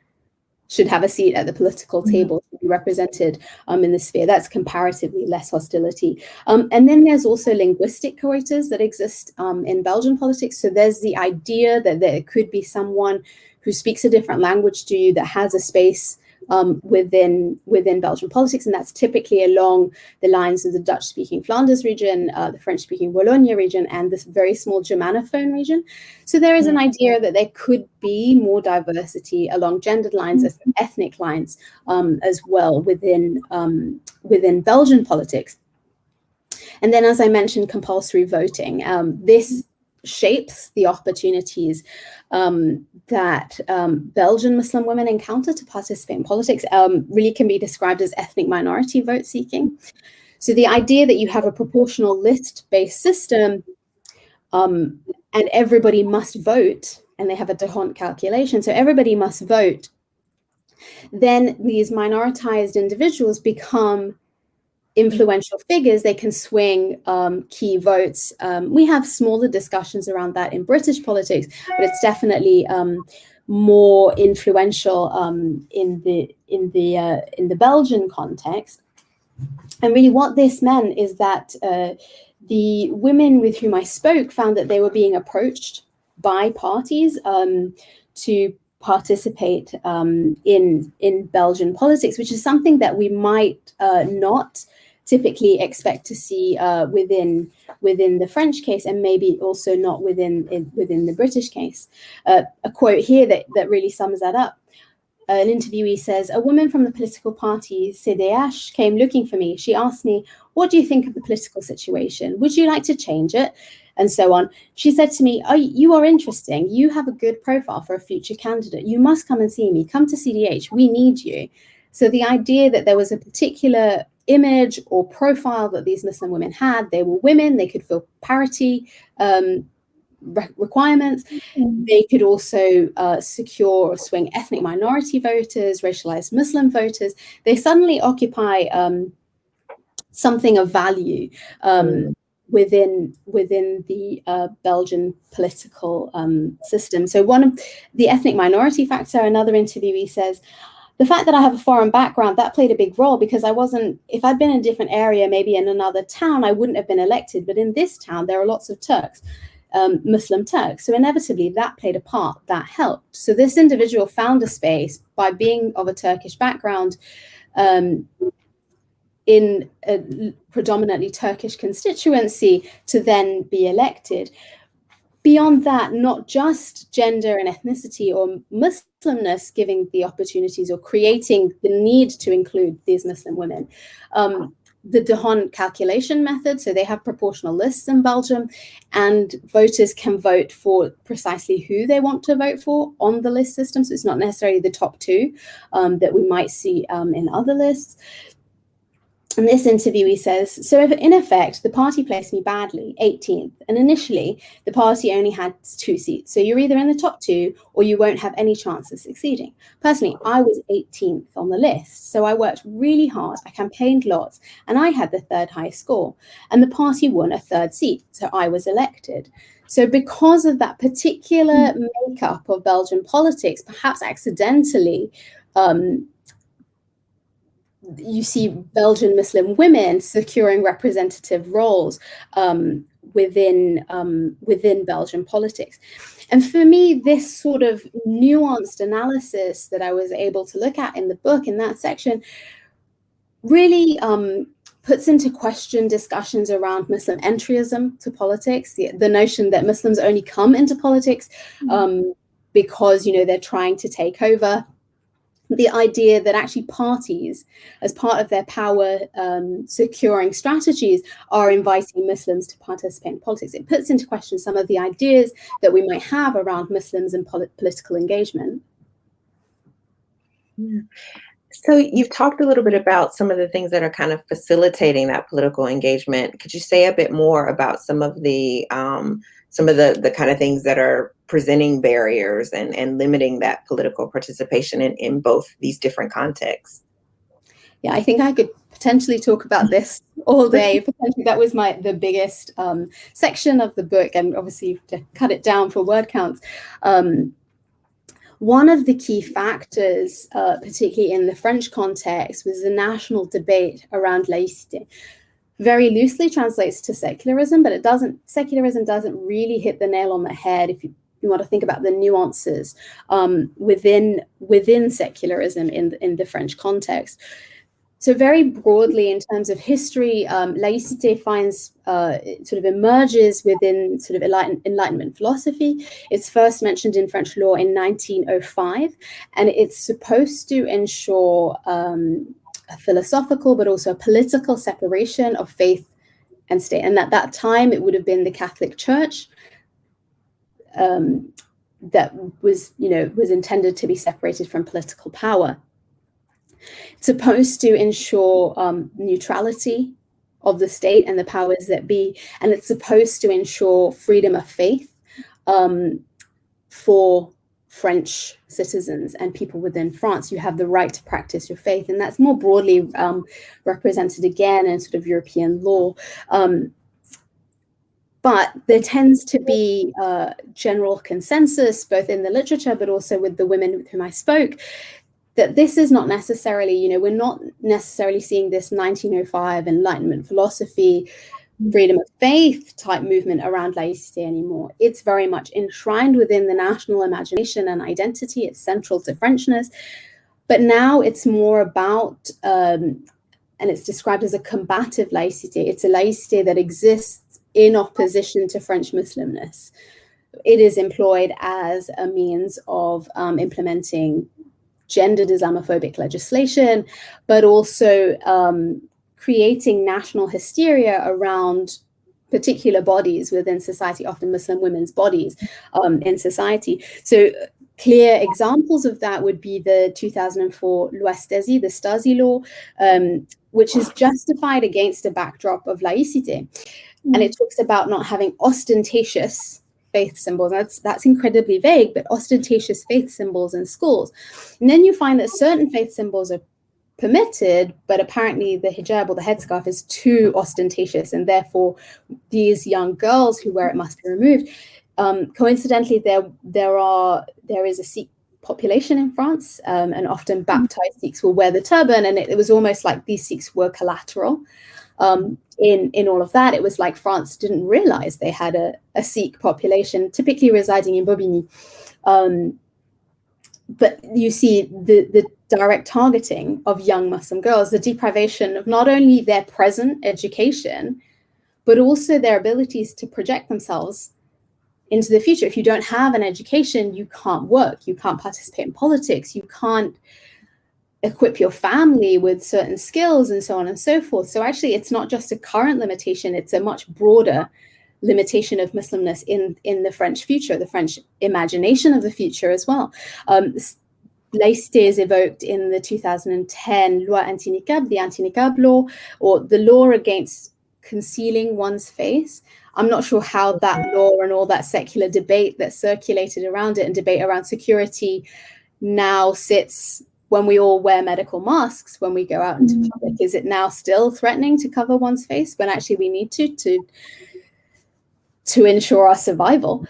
should have a seat at the political table to be represented in the sphere. That's comparatively less hostility. And then there's also linguistic quotas that exist in Belgian politics. So there's the idea that there could be someone who speaks a different language to you that has a space within Belgian politics, and that's typically along the lines of the Dutch-speaking Flanders region, the French-speaking Wallonia region, and this very small Germanophone region. So there is an idea that there could be more diversity along gendered lines, as ethnic lines, as well within Belgian politics. And then, as I mentioned, compulsory voting. This shapes the opportunities that Belgian Muslim women encounter to participate in politics, really can be described as ethnic minority vote seeking. So the idea that you have a proportional list-based system and everybody must vote, and they have a D'Hondt calculation, so everybody must vote, then these minoritized individuals become influential figures. They can swing key votes. We have smaller discussions around that in British politics, but it's definitely more influential in the Belgian context. And really what this meant is that the women with whom I spoke found that they were being approached by parties to participate in Belgian politics, which is something that we might not typically expect to see within the French case, and maybe also not within the British case. A quote here that really sums that up. An interviewee says, "A woman from the political party CDH came looking for me. She asked me, 'What do you think of the political situation? Would you like to change it?' And so on. She said to me, 'Oh, you are interesting. You have a good profile for a future candidate. You must come and see me. Come to CDH. We need you.' So the idea that there was a particular image or profile that these Muslim women had, they were women, they could fill parity requirements. They could also secure or swing ethnic minority voters, racialized Muslim voters. They suddenly occupy something of value within the Belgian political system. So one of the ethnic minority factor, another interviewee says, the fact that I have a foreign background, that played a big role, because if I'd been in a different area, maybe in another town, I wouldn't have been elected. But in this town, there are lots of Turks. Muslim Turks. So inevitably that played a part, that helped. So this individual found a space by being of a Turkish background in a predominantly Turkish constituency to then be elected. Beyond that, not just gender and ethnicity or Muslimness giving the opportunities or creating the need to include these Muslim women. The D'Hondt calculation method, so they have proportional lists in Belgium, and voters can vote for precisely who they want to vote for on the list system. So it's not necessarily the top two that we might see in other lists. And this interviewee says, so in effect, the party placed me badly, 18th. And initially, the party only had 2 seats. So you're either in the top 2 or you won't have any chance of succeeding. Personally, I was 18th on the list. So I worked really hard. I campaigned lots and I had the 3rd highest score. And the party won a 3rd seat. So I was elected. So because of that particular makeup of Belgian politics, perhaps accidentally, you see Belgian Muslim women securing representative roles within Belgian politics. And for me, this sort of nuanced analysis that I was able to look at in the book, in that section, really puts into question discussions around Muslim entryism to politics, the notion that Muslims only come into politics because, they're trying to take over. The idea that actually parties, as part of their power securing strategies, are inviting Muslims to participate in politics. It puts into question some of the ideas that we might have around Muslims and political engagement. Yeah. So you've talked a little bit about some of the things that are kind of facilitating that political engagement. Could you say a bit more about some of the kind of things that are presenting barriers and limiting that political participation in both these different contexts? Yeah, I think I could potentially talk about this all day. Potentially, that was the biggest section of the book, and obviously to cut it down for word counts. One of the key factors, particularly in the French context, was the national debate around laïcité. Very loosely translates to secularism, but secularism doesn't really hit the nail on the head if you want to think about the nuances within secularism in the French context. So very broadly, in terms of history, laïcité sort of emerges within sort of Enlightenment philosophy. It's first mentioned in French law in 1905, and it's supposed to ensure a philosophical but also a political separation of faith and state. And at that time, it would have been the Catholic Church that was intended to be separated from political power. It's supposed to ensure neutrality of the state and the powers that be, and it's supposed to ensure freedom of faith for French citizens and people within France. You have the right to practice your faith, and that's more broadly represented again in sort of European law. But there tends to be general consensus, both in the literature, but also with the women with whom I spoke, that this is not necessarily, we're not necessarily seeing this 1905 Enlightenment philosophy, freedom of faith type movement around laicity anymore. It's very much enshrined within the national imagination and identity. It's central to Frenchness. But now it's more about, and it's described as a combative laicity. It's a laicity that exists in opposition to French Muslimness. It is employed as a means of implementing gendered Islamophobic legislation, but also creating national hysteria around particular bodies within society, often Muslim women's bodies in society. So clear examples of that would be the 2004 Loi Stasi, the Stasi law, which is justified against a backdrop of laicity. And it talks about not having ostentatious faith symbols. That's incredibly vague, but ostentatious faith symbols in schools. And then you find that certain faith symbols are permitted, but apparently the hijab or the headscarf is too ostentatious, and therefore these young girls who wear it must be removed. Coincidentally, there is a Sikh population in France, and often baptized Sikhs will wear the turban, and it was almost like these Sikhs were collateral. In all of that, it was like France didn't realize they had a Sikh population, typically residing in Bobigny. But you see the direct targeting of young Muslim girls, the deprivation of not only their present education, but also their abilities to project themselves into the future. If you don't have an education, you can't work, you can't participate in politics, you can't equip your family with certain skills, and so on and so forth. So actually, it's not just a current limitation, it's a much broader limitation of Muslimness in the French future, the French imagination of the future as well. Laicité is evoked in the 2010 Loi Anti-Niqab, the Anti-Niqab law, or the law against concealing one's face. I'm not sure how that law and all that secular debate that circulated around it and debate around security now sits when we all wear medical masks when we go out into public. Is it now still threatening to cover one's face when actually we need to ensure our survival?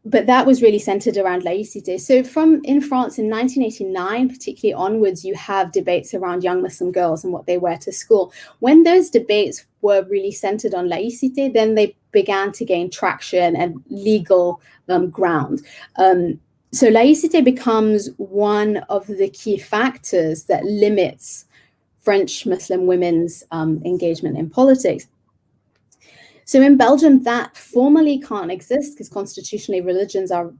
But that was really centered around laïcité. So in France in 1989, particularly onwards, you have debates around young Muslim girls and what they wear to school. When those debates were really centered on laïcité, then they began to gain traction and legal ground. So laïcité becomes one of the key factors that limits French Muslim women's engagement in politics. So in Belgium, that formally can't exist because constitutionally religions are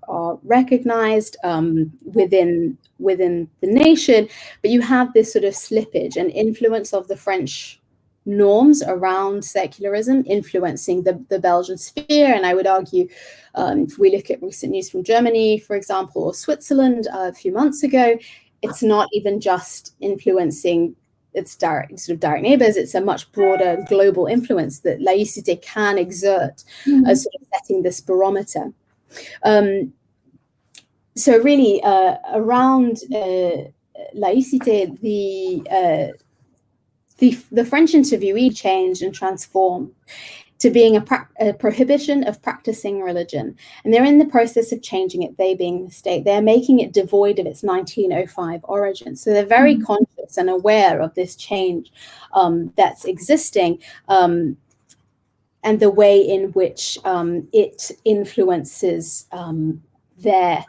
recognized within the nation, but you have this sort of slippage and influence of the French norms around secularism influencing the Belgian sphere. And I would argue, if we look at recent news from Germany, for example, or Switzerland a few months ago, it's not even just influencing its direct neighbors, it's a much broader global influence that laïcité can exert as sort of setting this barometer. So really around laïcité, the French interviewee changed and transformed to being a prohibition of practicing religion. And they're in the process of changing it, they being the state. They're making it devoid of its 1905 origins. So they're very conscious and aware of this change that's existing and the way in which it influences their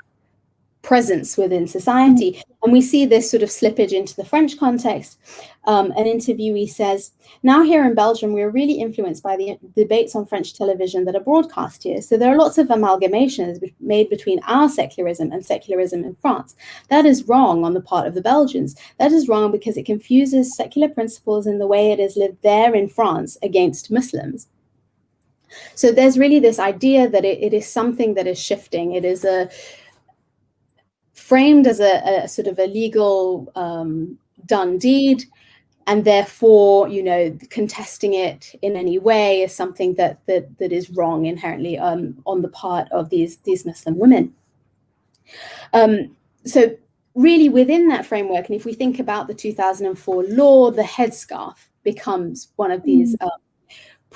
presence within society. And we see this sort of slippage into the French context. An interviewee says, now here in Belgium, we're really influenced by the debates on French television that are broadcast here. So there are lots of amalgamations made between our secularism and secularism in France. That is wrong on the part of the Belgians. That is wrong because it confuses secular principles in the way it is lived there in France against Muslims. So there's really this idea that it is something that is shifting. It is framed as a sort of a legal done deed, and therefore, contesting it in any way is something that is wrong inherently on the part of these Muslim women. So really within that framework, and if we think about the 2004 law, the headscarf becomes one of these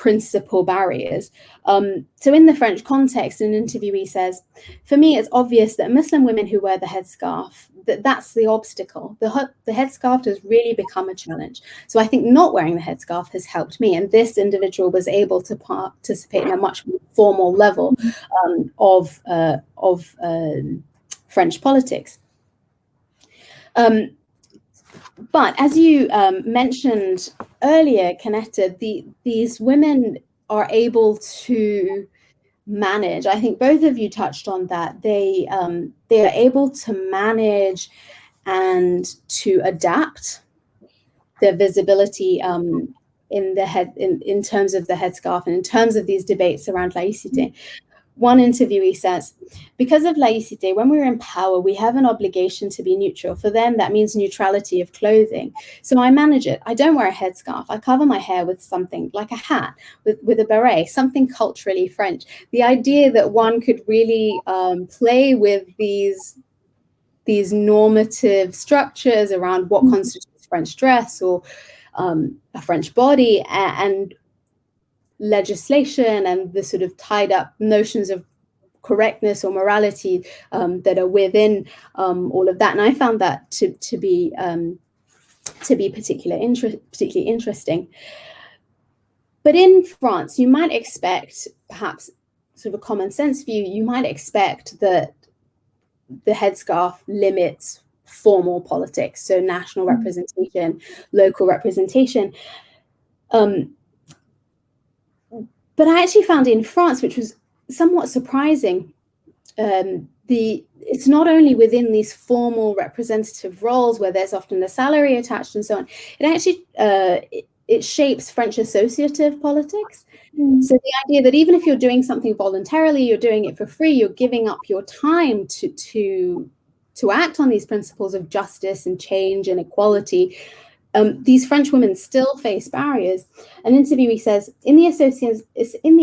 principal barriers. So in the French context, an interviewee says, "For me, it's obvious that Muslim women who wear the headscarf, that's the obstacle. The headscarf has really become a challenge. So I think not wearing the headscarf has helped me." And this individual was able to participate in a much more formal level of French politics. But as you mentioned earlier, Kanetta, these women are able to manage. I think both of you touched on that. They are able to manage and to adapt their visibility in terms of the headscarf and in terms of these debates around laïcité. One interviewee says, "Because of laïcité, when we're in power, we have an obligation to be neutral. For them, that means neutrality of clothing. So I manage it. I don't wear a headscarf. I cover my hair with something like a hat, with a beret, something culturally French." The idea that one could really play with these normative structures around what constitutes French dress or a French body and legislation and the sort of tied up notions of correctness or morality that are within all of that. And I found that to be particularly interesting. But in France, you might expect, perhaps sort of a common sense view, you might expect that the headscarf limits formal politics, so national representation, local representation. But I actually found in France, which was somewhat surprising, it's not only within these formal representative roles where there's often a salary attached and so on. It actually it shapes French associative politics. So the idea that even if you're doing something voluntarily, you're doing it for free, you're giving up your time to act on these principles of justice and change and equality. These French women still face barriers. An interviewee says, in the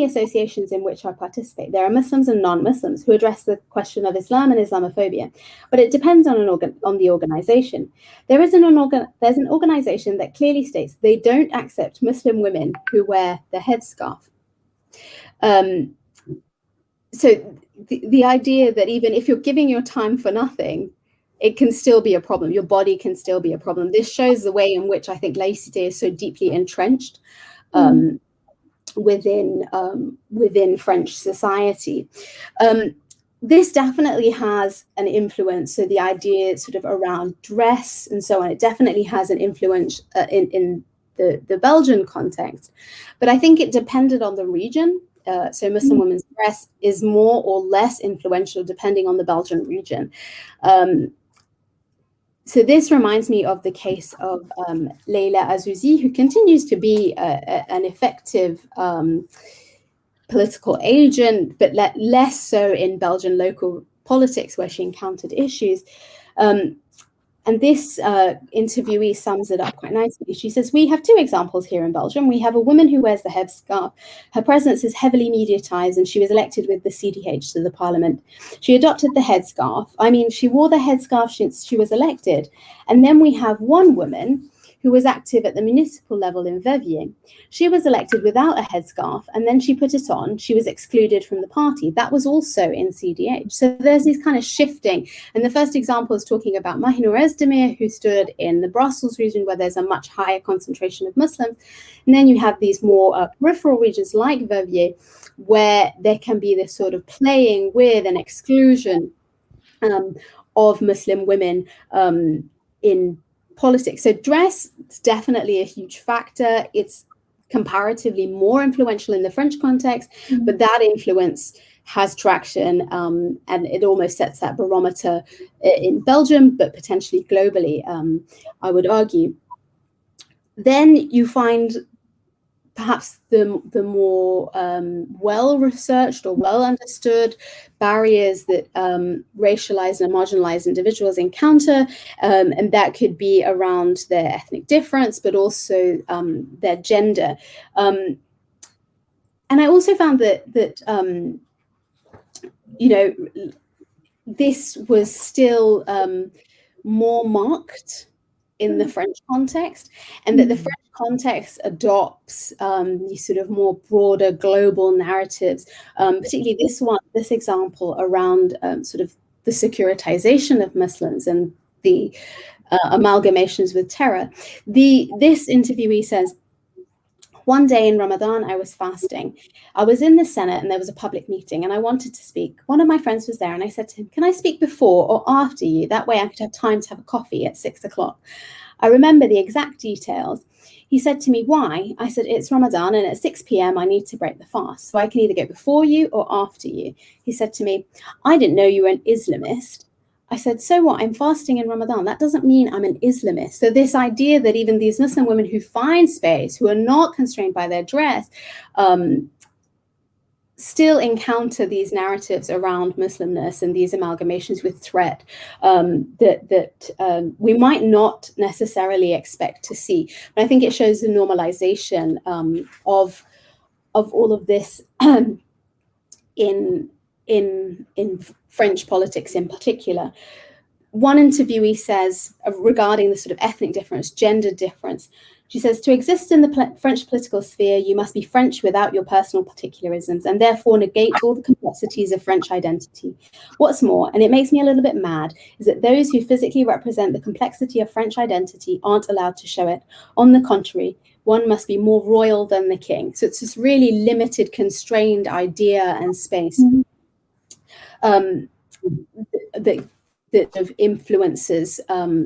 associations in which I participate, there are Muslims and non-Muslims who address the question of Islam and Islamophobia, but it depends on the organization. There's an organization that clearly states they don't accept Muslim women who wear the headscarf. So the idea that even if you're giving your time for nothing, it can still be a problem. Your body can still be a problem. This shows the way in which I think laïcité is so deeply entrenched within French society. This definitely has an influence. So the idea sort of around dress and so on, it definitely has an influence in the Belgian context. But I think it depended on the region. So Muslim women's dress is more or less influential depending on the Belgian region. So this reminds me of the case of Leila Azouzi, who continues to be an effective political agent, but less so in Belgian local politics where she encountered issues. And this interviewee sums it up quite nicely. She says, "We have two examples here in Belgium. We have a woman who wears the headscarf. Her presence is heavily mediatized, and she was elected with the CDH to the parliament. She adopted the headscarf. I mean, she wore the headscarf since she was elected. And then we have one woman who was active at the municipal level in Verviers. She was elected without a headscarf, and then she put it on. She was excluded from the party. That was also in CDH. So there's this kind of shifting. And the first example is talking about Mahinur Özdemir, who stood in the Brussels region, where there's a much higher concentration of Muslims. And then you have these more peripheral regions like Verviers, where there can be this sort of playing with an exclusion of Muslim women in politics. So dress is definitely a huge factor. It's comparatively more influential in the French context, but that influence has traction and it almost sets that barometer in Belgium, but potentially globally, I would argue. Then you find perhaps the more well-researched or well-understood barriers that racialized and marginalized individuals encounter, and that could be around their ethnic difference, but also their gender. And I also found that you know, this was still more marked in the French context, and that the French context adopts these sort of more broader global narratives, particularly this example around sort of the securitization of Muslims and the amalgamations with terror. This interviewee says, one day in Ramadan, I was fasting. I was in the Senate and there was a public meeting and I wanted to speak. One of my friends was there and I said to him, can I speak before or after you? That way I could have time to have a coffee at 6 o'clock. I remember the exact details. He said to me, why? I said, it's Ramadan and at 6 p.m. I need to break the fast. So I can either go before you or after you. He said to me, I didn't know you were an Islamist. I said, so what? I'm fasting in Ramadan. That doesn't mean I'm an Islamist. So this idea that even these Muslim women who find space, who are not constrained by their dress, still encounter these narratives around Muslimness and these amalgamations with threat that we might not necessarily expect to see. But I think it shows the normalization of all of this in French politics in particular. One interviewee says regarding the sort of ethnic difference, gender difference, she says, to exist in the French political sphere, you must be French without your personal particularisms and therefore negate all the complexities of French identity. What's more, and it makes me a little bit mad, is that those who physically represent the complexity of French identity aren't allowed to show it. On the contrary, one must be more royal than the king. So it's this really limited, constrained idea and space that influences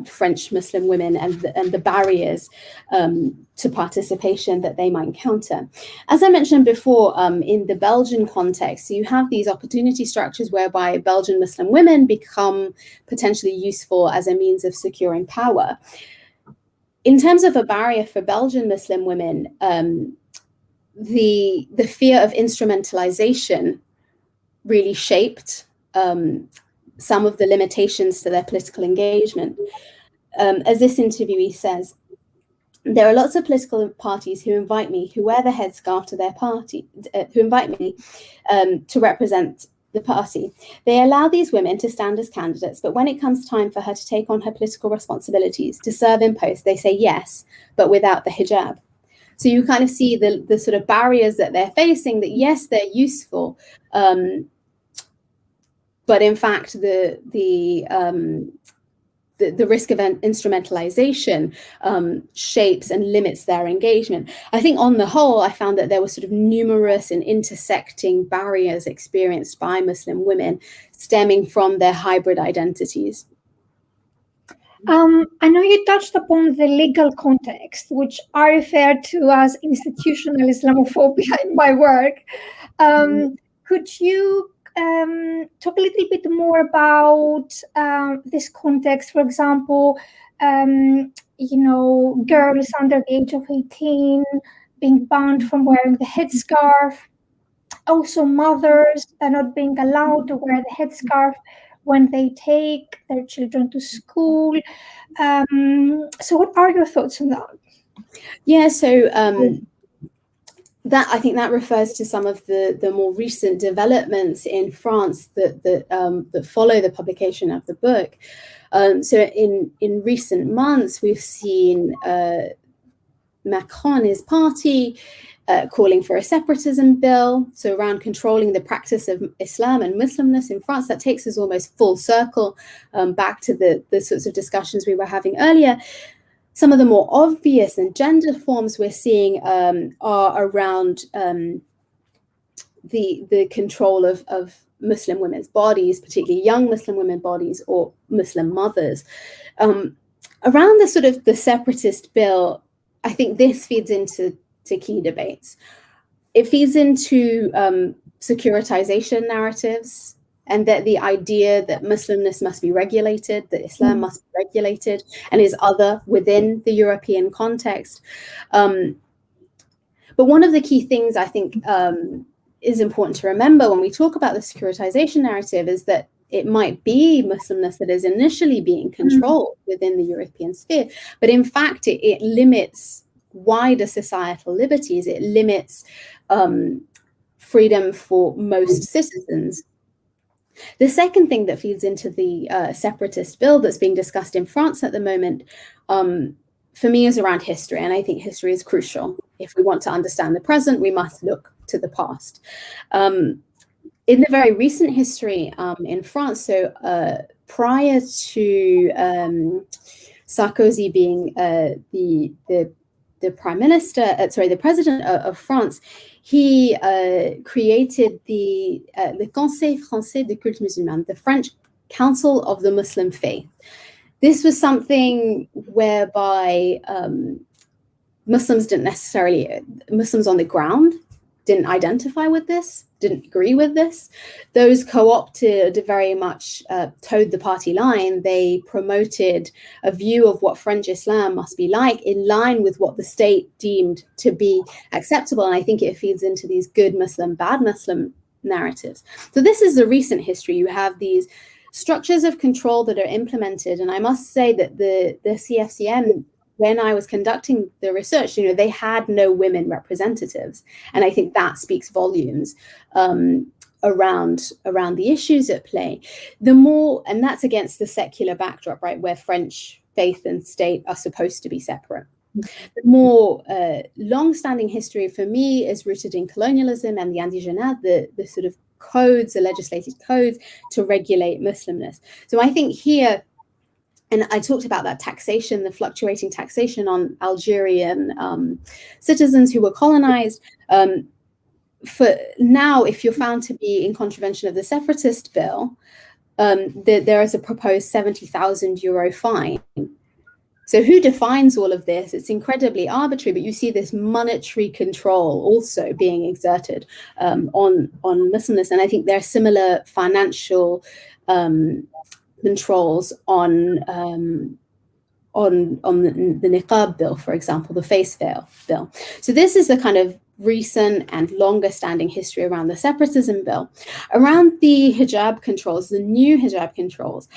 French Muslim women and the barriers to participation that they might encounter. As I mentioned before, in the Belgian context, you have these opportunity structures whereby Belgian Muslim women become potentially useful as a means of securing power. In terms of a barrier for Belgian Muslim women, the fear of instrumentalization really shaped some of the limitations to their political engagement. As this interviewee says, there are lots of political parties who invite me, who wear the headscarf to their party, who invite me to represent the party. They allow these women to stand as candidates, but when it comes time for her to take on her political responsibilities, to serve in post, they say yes, but without the hijab. So you kind of see the sort of barriers that they're facing, that yes, they're useful, but in fact, the risk of instrumentalization shapes and limits their engagement. I think on the whole, I found that there were sort of numerous and intersecting barriers experienced by Muslim women stemming from their hybrid identities. I know you touched upon the legal context, which I refer to as institutional Islamophobia in my work. Could you talk a little bit more about this context? For example, girls under the age of 18 being banned from wearing the headscarf. Also, mothers are not being allowed to wear the headscarf when they take their children to school. So what are your thoughts on that? Yeah, so that I think that refers to some of the more recent developments in France that follow the publication of the book. So in recent months, we've seen Macron, his party, calling for a separatism bill, so around controlling the practice of Islam and Muslimness in France. That takes us almost full circle back to the sorts of discussions we were having earlier. Some of the more obvious and gender forms we're seeing are around the control of Muslim women's bodies, particularly young Muslim women's bodies or Muslim mothers. Around the sort of the separatist bill, I think this feeds into key debates. It feeds into securitization narratives, and that the idea that Muslimness must be regulated, that Islam must be regulated and is other within the European context. But one of the key things I think is important to remember when we talk about the securitization narrative is that it might be Muslimness that is initially being controlled within the European sphere, but in fact it limits wider societal liberties. It limits freedom for most citizens. The second thing that feeds into the separatist bill that's being discussed in France at the moment, for me, is around history. And I think history is crucial. If we want to understand the present, we must look to the past. In the very recent history in France, so prior to Sarkozy being the prime minister, the president of France, he created the Conseil Français de Culte Musulman, the French Council of the Muslim Faith. This was something whereby Muslims on the ground didn't identify with this, didn't agree with this. Those co-opted very much towed the party line. They promoted a view of what French Islam must be like, in line with what the state deemed to be acceptable. And I think it feeds into these good Muslim, bad Muslim narratives. So this is the recent history. You have these structures of control that are implemented. And I must say that the CFCM, when I was conducting the research, they had no women representatives. And I think that speaks volumes around the issues at play. And that's against the secular backdrop, right, where French faith and state are supposed to be separate. The more long-standing history for me is rooted in colonialism and the indigenat, the sort of codes, the legislated codes to regulate Muslimness. So I think here, and I talked about that taxation, the fluctuating taxation on Algerian citizens who were colonized. For now, if you're found to be in contravention of the separatist bill, there is a proposed 70,000 euro fine. So who defines all of this? It's incredibly arbitrary, but you see this monetary control also being exerted on Muslimness. And I think there are similar financial controls on the niqab bill, for example, the face veil bill. So this is the kind of recent and longer standing history around the separatism bill. Around the hijab controls, the new hijab controls,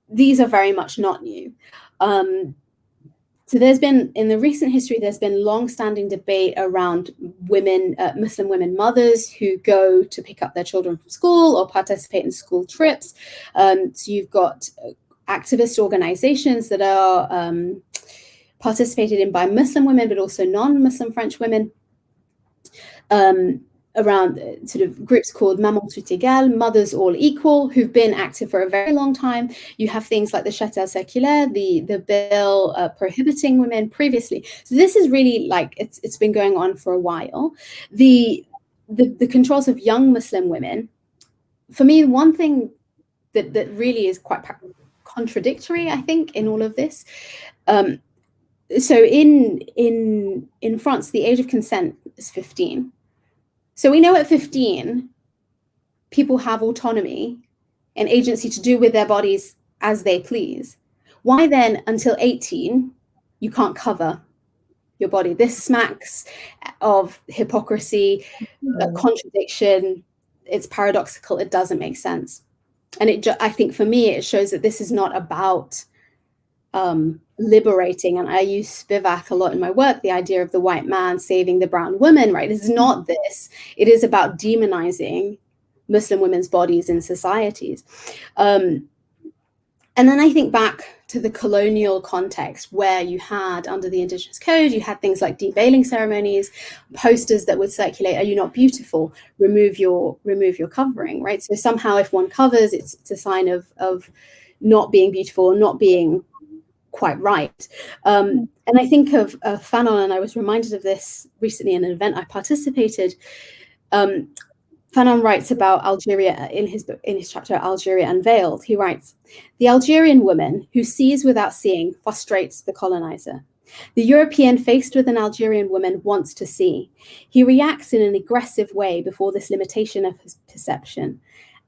these are very much not new. So there's been, in the recent history, there's been long-standing debate around women, Muslim women mothers who go to pick up their children from school or participate in school trips. So you've got activist organizations that are participated in by Muslim women, but also non-Muslim French women, around sort of groups called Maman Tout Égal, Mothers All Equal, who've been active for a very long time. You have things like the Châtel Circulaire, the bill prohibiting women previously. So this is really like, it's been going on for a while. The controls of young Muslim women, for me, one thing that really is quite contradictory, I think, in all of this. So in France, the age of consent is 15. So we know at 15, people have autonomy and agency to do with their bodies as they please. Why then, until 18, you can't cover your body? This smacks of hypocrisy, contradiction. It's paradoxical. It doesn't make sense. And I think for me, it shows that this is not about liberating, and I use Spivak a lot in my work, the idea of the white man saving the brown woman, right? It's not this. It is about demonizing Muslim women's bodies in societies. And then I think back to the colonial context where you had, under the Indigenous Code, you had things like deveiling ceremonies, posters that would circulate, "Are you not beautiful? Remove your covering," right? So somehow if one covers, it's a sign of not being beautiful or not being quite right. And I think of Fanon, and I was reminded of this recently in an event I participated. Fanon writes about Algeria in his book, in his chapter Algeria Unveiled. He writes, "The Algerian woman who sees without seeing frustrates the colonizer. The European faced with an Algerian woman wants to see. He reacts in an aggressive way before this limitation of his perception."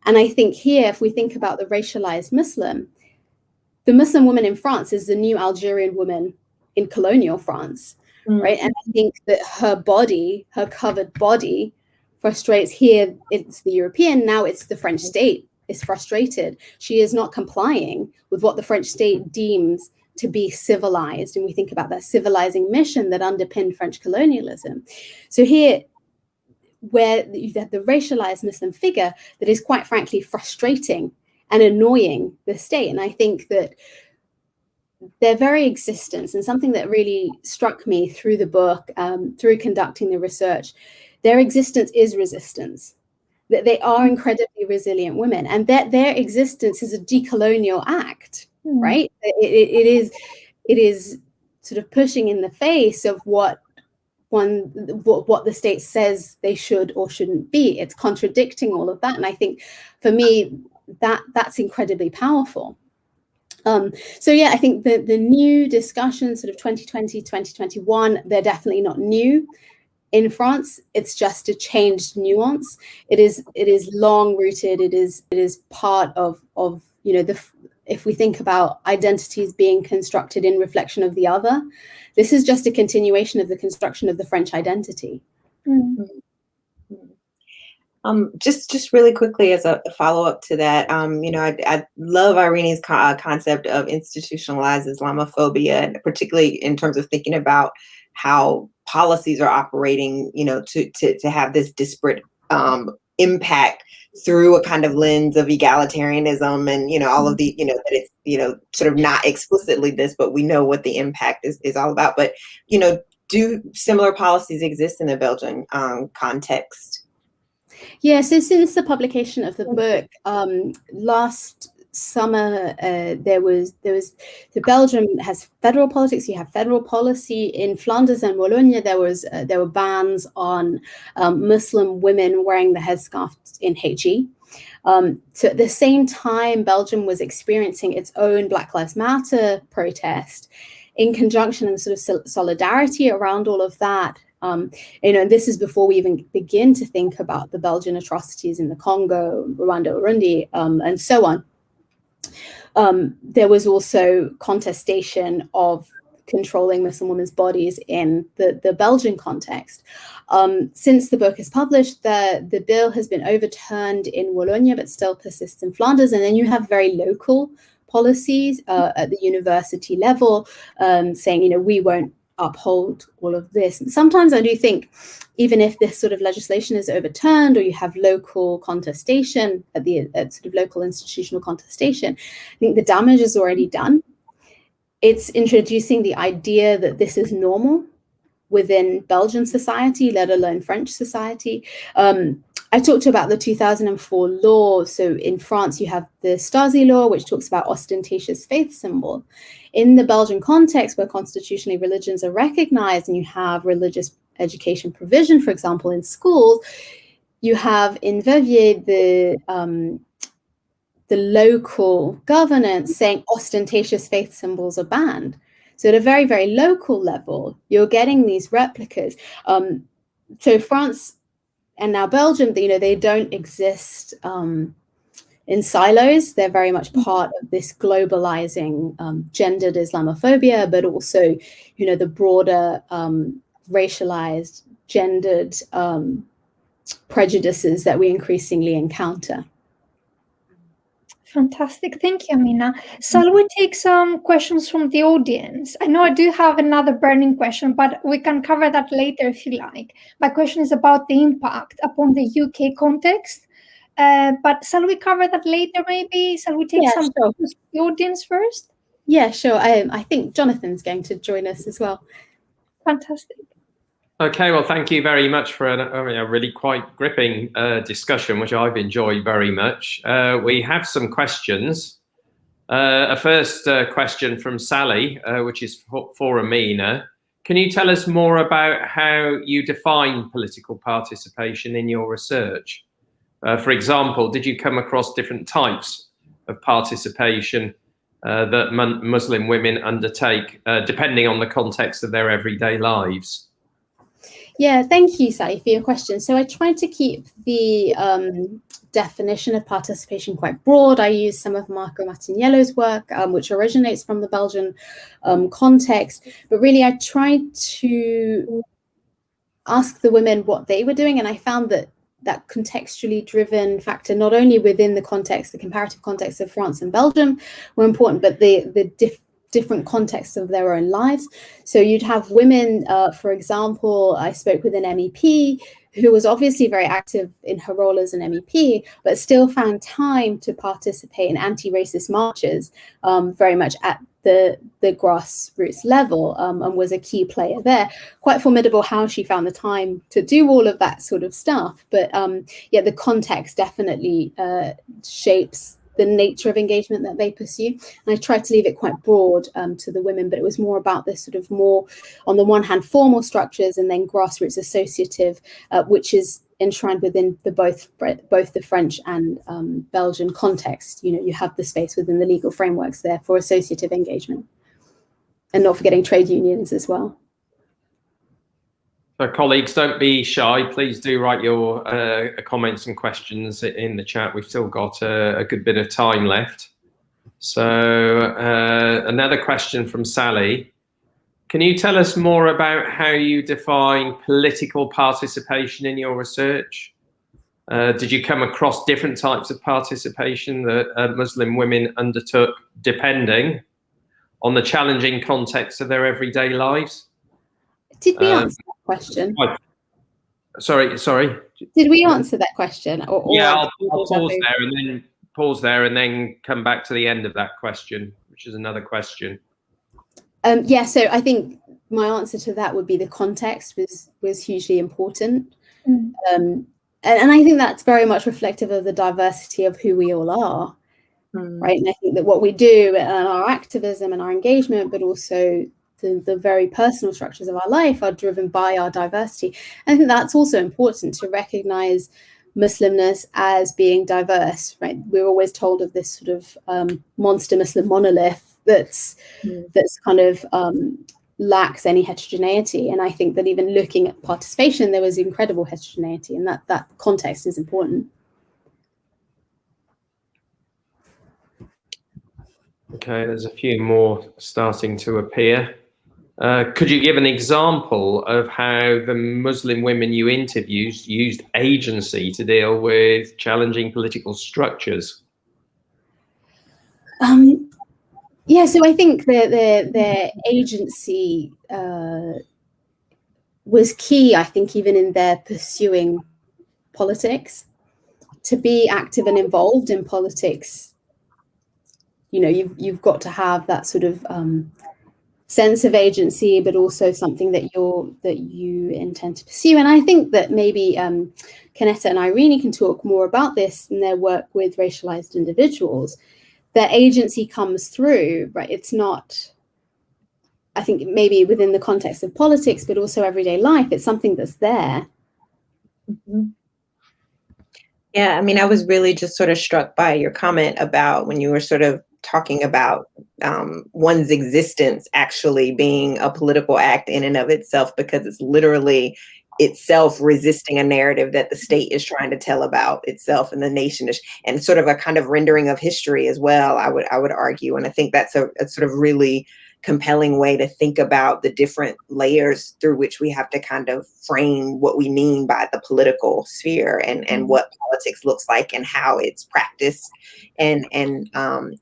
And I think here, if we think about the racialized Muslim, the Muslim woman in France is the new Algerian woman in colonial France, right? And I think that her body, her covered body, frustrates. Here it's the European, now it's the French state is frustrated. She is not complying with what the French state deems to be civilized. And we think about that civilizing mission that underpinned French colonialism. So here, where you have the racialized Muslim figure that is quite frankly frustrating and annoying the state. And I think that their very existence, and something that really struck me through the book, through conducting the research, their existence is resistance. That they are incredibly resilient women, and that their existence is a decolonial act, right? It is sort of pushing in the face of what the state says they should or shouldn't be. It's contradicting all of that, and I think for me that's incredibly powerful. So yeah, I think the new discussions, sort of 2020, 2021, they're definitely not new in France. It's just a changed nuance. It is long rooted. It is part of if we think about identities being constructed in reflection of the other, this is just a continuation of the construction of the French identity. Just really quickly as a follow-up to that, I love Irene's concept of institutionalized Islamophobia, and particularly in terms of thinking about how policies are operating, to have this disparate impact through a kind of lens of egalitarianism, and all of the, that it's sort of not explicitly this, but we know what the impact is all about. But do similar policies exist in the Belgian context? Yeah, so since the publication of the book last summer, Belgium has federal politics. You have federal policy in Flanders and Wallonia. There were bans on Muslim women wearing the headscarf in HE. So at the same time, Belgium was experiencing its own Black Lives Matter protest in conjunction and sort of solidarity around all of that. And this is before we even begin to think about the Belgian atrocities in the Congo, Rwanda, Burundi, and so on. There was also contestation of controlling Muslim women's bodies in the Belgian context. Since the book is published, the bill has been overturned in Wallonia, but still persists in Flanders. And then you have very local policies at the university level saying, we won't uphold all of this. And sometimes I do think, even if this sort of legislation is overturned, or you have local contestation at sort of local institutional contestation, I think the damage is already done. It's introducing the idea that this is normal within Belgian society, let alone French society. I talked about the 2004 law. So in France, you have the Stasi law, which talks about ostentatious faith symbol. In the Belgian context, where constitutionally religions are recognized and you have religious education provision, for example, in schools, you have in Verviers the local governance saying ostentatious faith symbols are banned. So at a very, very local level, you're getting these replicas. So France and now Belgium, they don't exist in silos. They're very much part of this globalizing gendered Islamophobia, but also, the broader racialized, gendered prejudices that we increasingly encounter. Fantastic. Thank you, Amina. Shall we take some questions from the audience? I know I do have another burning question, but we can cover that later if you like. My question is about the impact upon the UK context. But shall we cover that later maybe? Shall we take some questions from the audience first? Yeah, sure. I think Jonathan's going to join us as well. Fantastic. Okay, well, thank you very much for a really quite gripping discussion, which I've enjoyed very much. We have some questions. A first question from Sally, which is for Amina. Can you tell us more about how you define political participation in your research? For example, did you come across different types of participation that Muslim women undertake, depending on the context of their everyday lives? Yeah, thank you, Sally, for your question. So I tried to keep the definition of participation quite broad. I used some of Marco Martiniello's work, which originates from the Belgian context. But really, I tried to ask the women what they were doing. And I found that contextually driven factor, not only within the context, the comparative context of France and Belgium were important, but the different contexts of their own lives. So you'd have women, for example, I spoke with an MEP who was obviously very active in her role as an MEP, but still found time to participate in anti-racist marches, very much at the grassroots level, and was a key player there. Quite formidable how she found the time to do all of that sort of stuff. But yeah, the context definitely shapes the nature of engagement that they pursue. And I tried to leave it quite broad to the women, but it was more about this sort of more, on the one hand, formal structures, and then grassroots associative, which is enshrined within both the French and Belgian context. You know, you have the space within the legal frameworks there for associative engagement, and not forgetting trade unions as well. So colleagues, don't be shy. Please do write your comments and questions in the chat. We've still got a good bit of time left. So another question from Sally. Can you tell us more about how you define political participation in your research? Did you come across different types of participation that Muslim women undertook depending on the challenging context of their everyday lives? Did we answer that question? Sorry. Did we answer that question? Yeah, I'll pause there and then come back to the end of that question, which is another question. Yeah, so I think my answer to that would be the context was hugely important. And I think that's very much reflective of the diversity of who we all are, right? And I think that what we do and our activism and our engagement, but also the very personal structures of our life, are driven by our diversity. And I think that's also important, to recognize Muslimness as being diverse, right? We're always told of this sort of monster Muslim monolith that's kind of lacks any heterogeneity. And I think that even looking at participation, there was incredible heterogeneity, and that context is important. Okay, there's a few more starting to appear. Could you give an example of how the Muslim women you interviewed used agency to deal with challenging political structures? Yeah, so I think their agency was key, I think, even in their pursuing politics. To be active and involved in politics, you know, you've got to have that sort of sense of agency, but also something that you intend to pursue. And I think that maybe Kenetta and Irene can talk more about this in their work with racialized individuals. Their agency comes through, right? It's not, I think, maybe within the context of politics, but also everyday life. It's something that's there. Yeah, I mean, I was really just sort of struck by your comment about when you were sort of talking about one's existence actually being a political act in and of itself, because it's literally itself resisting a narrative that the state is trying to tell about itself, and the nation is, and sort of a kind of rendering of history as well, I would argue. And I think that's a sort of really compelling way to think about the different layers through which we have to kind of frame what we mean by the political sphere, and what politics looks like, and how it's practiced and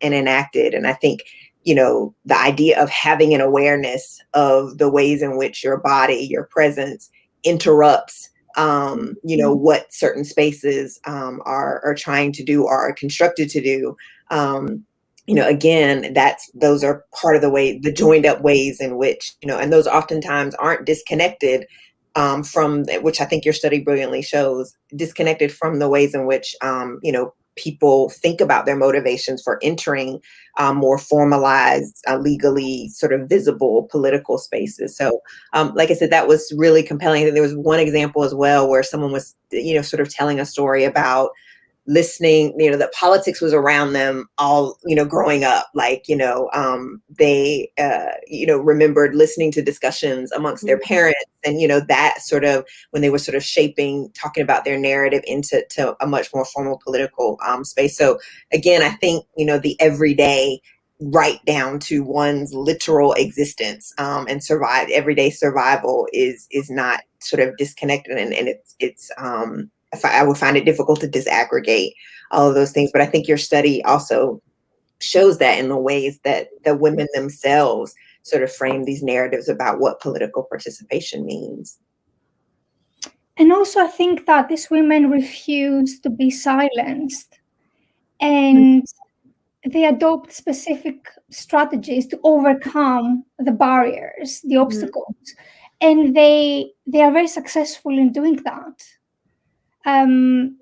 enacted. And I think, you know, the idea of having an awareness of the ways in which your body, your presence interrupts, you know, what certain spaces are trying to do, or are constructed to do. You know, again, those are part of the joined up ways in which, you know, and those oftentimes aren't disconnected from, which I think your study brilliantly shows, disconnected from the ways in which, you know, people think about their motivations for entering more formalized, legally sort of visible political spaces. So, like I said, that was really compelling. There was one example as well where someone was, you know, sort of telling a story about listening, you know, that politics was around them all, you know, growing up. Like, you know, they, you know, remembered listening to discussions amongst their parents, and, you know, that sort of, when they were sort of talking about their narrative into a much more formal political space. So again, I think, you know, the everyday, right down to one's literal existence, and everyday survival is not sort of disconnected, and it's I would find it difficult to disaggregate all of those things. But I think your study also shows that in the ways that the women themselves sort of frame these narratives about what political participation means. And also, I think that these women refuse to be silenced, and they adopt specific strategies to overcome the barriers, the obstacles, and they are very successful in doing that. And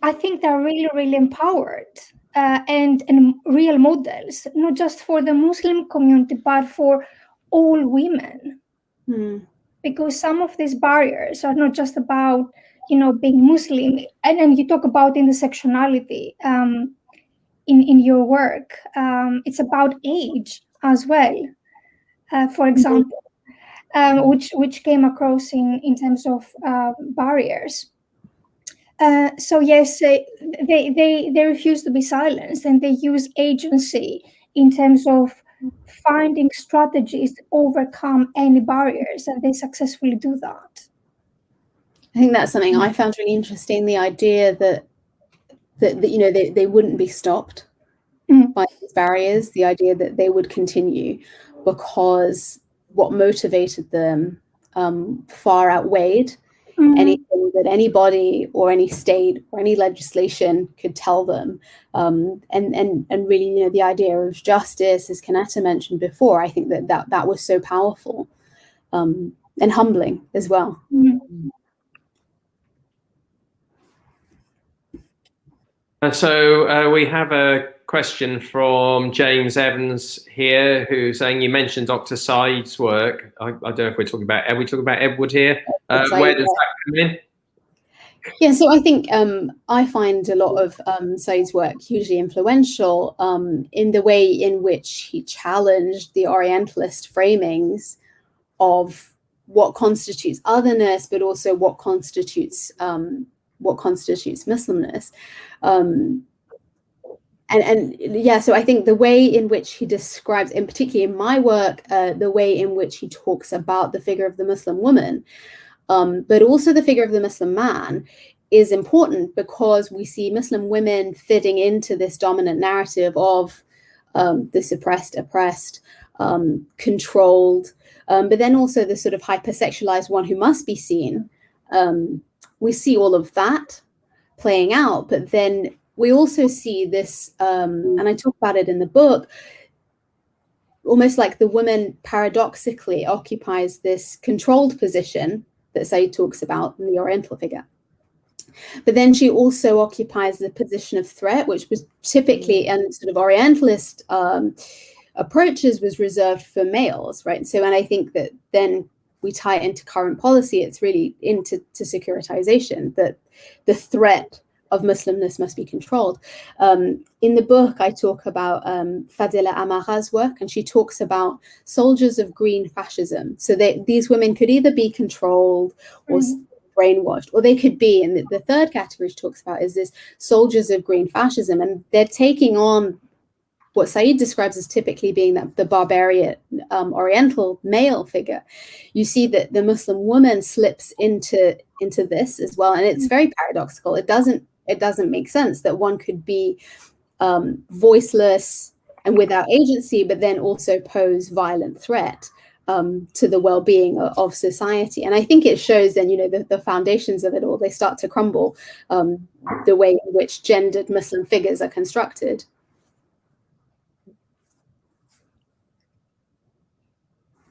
I think they're really, really empowered and real models, not just for the Muslim community, but for all women. Because some of these barriers are not just about, being Muslim, and then you talk about intersectionality in your work. It's about age as well, for example, which came across in terms of barriers. So yes, they refuse to be silenced, and they use agency in terms of finding strategies to overcome any barriers, and they successfully do that. I think that's something I found really interesting, the idea that they wouldn't be stopped by these barriers, the idea that they would continue because what motivated them far outweighed anything that anybody or any state or any legislation could tell them. And really, the idea of justice, as Kaneta mentioned before, I think that was so powerful and humbling as well. So we have a question from James Evans here, who's saying, you mentioned Dr. Said's work. I don't know if are we talking about Edward here? Where does that come in? Yeah, so I think I find a lot of Said's work hugely influential in the way in which he challenged the Orientalist framings of what constitutes otherness, but also what constitutes Muslimness. And yeah, so I think the way in which he describes, and particularly in my work, the way in which he talks about the figure of the Muslim woman, but also the figure of the Muslim man, is important because we see Muslim women fitting into this dominant narrative of the suppressed, oppressed, controlled, but then also the sort of hypersexualized one who must be seen. We see all of that playing out, but then we also see this, and I talk about it in the book, almost like the woman paradoxically occupies this controlled position that Said talks about in the Oriental figure. But then she also occupies the position of threat, which was typically, and sort of Orientalist approaches, was reserved for males, right? So, and I think that then we tie it into current policy, it's really into securitization, that the threat of Muslimness must be controlled. In the book, I talk about Fadela Amara's work, and she talks about soldiers of green fascism. So these women could either be controlled or brainwashed, or they could be, and the third category she talks about is this soldiers of green fascism, and they're taking on what Said describes as typically being the barbarian Oriental male figure. You see that the Muslim woman slips into this as well, and it's very paradoxical. It doesn't make sense that one could be voiceless and without agency, but then also pose violent threat to the well-being of society. And I think it shows then, the foundations of it all, they start to crumble, the way in which gendered Muslim figures are constructed.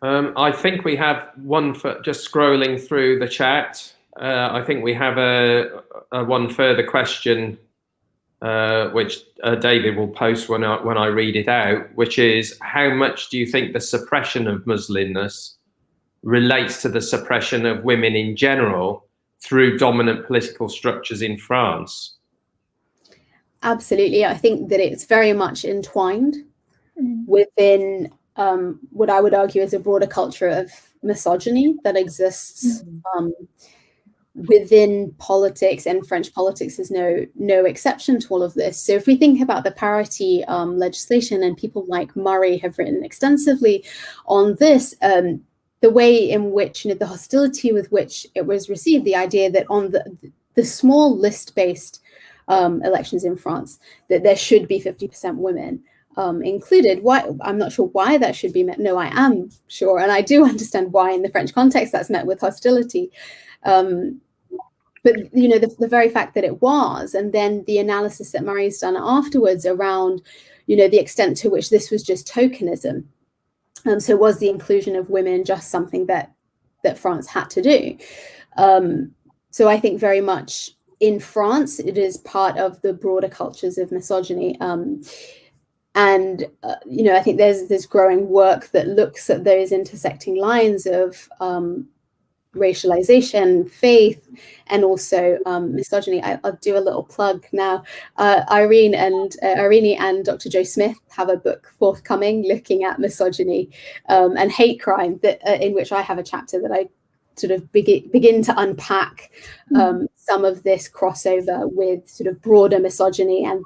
I think we have one for just scrolling through the chat. I think we have a one further question, which David will post when I read it out, which is, how much do you think the suppression of Muslimness relates to the suppression of women in general through dominant political structures in France? Absolutely. I think that it's very much entwined within what I would argue is a broader culture of misogyny that exists within politics, and French politics is no exception to all of this. So if we think about the parity legislation, and people like Murray have written extensively on this, the way in which, the hostility with which it was received, the idea that on the small list-based elections in France, that there should be 50% women. included. Why? I'm not sure why that should be met. No, I am sure, and I do understand why in the French context that's met with hostility. But the very fact that it was, and then the analysis that Marie's done afterwards around, the extent to which this was just tokenism. So was the inclusion of women just something that France had to do? So I think very much in France, it is part of the broader cultures of misogyny. And I think there's this growing work that looks at those intersecting lines of racialization, faith, and also misogyny. I'll do a little plug now. Irene and Dr. Jo Smith have a book forthcoming looking at misogyny and hate crime, that in which I have a chapter that I sort of begin to unpack some of this crossover with sort of broader misogyny and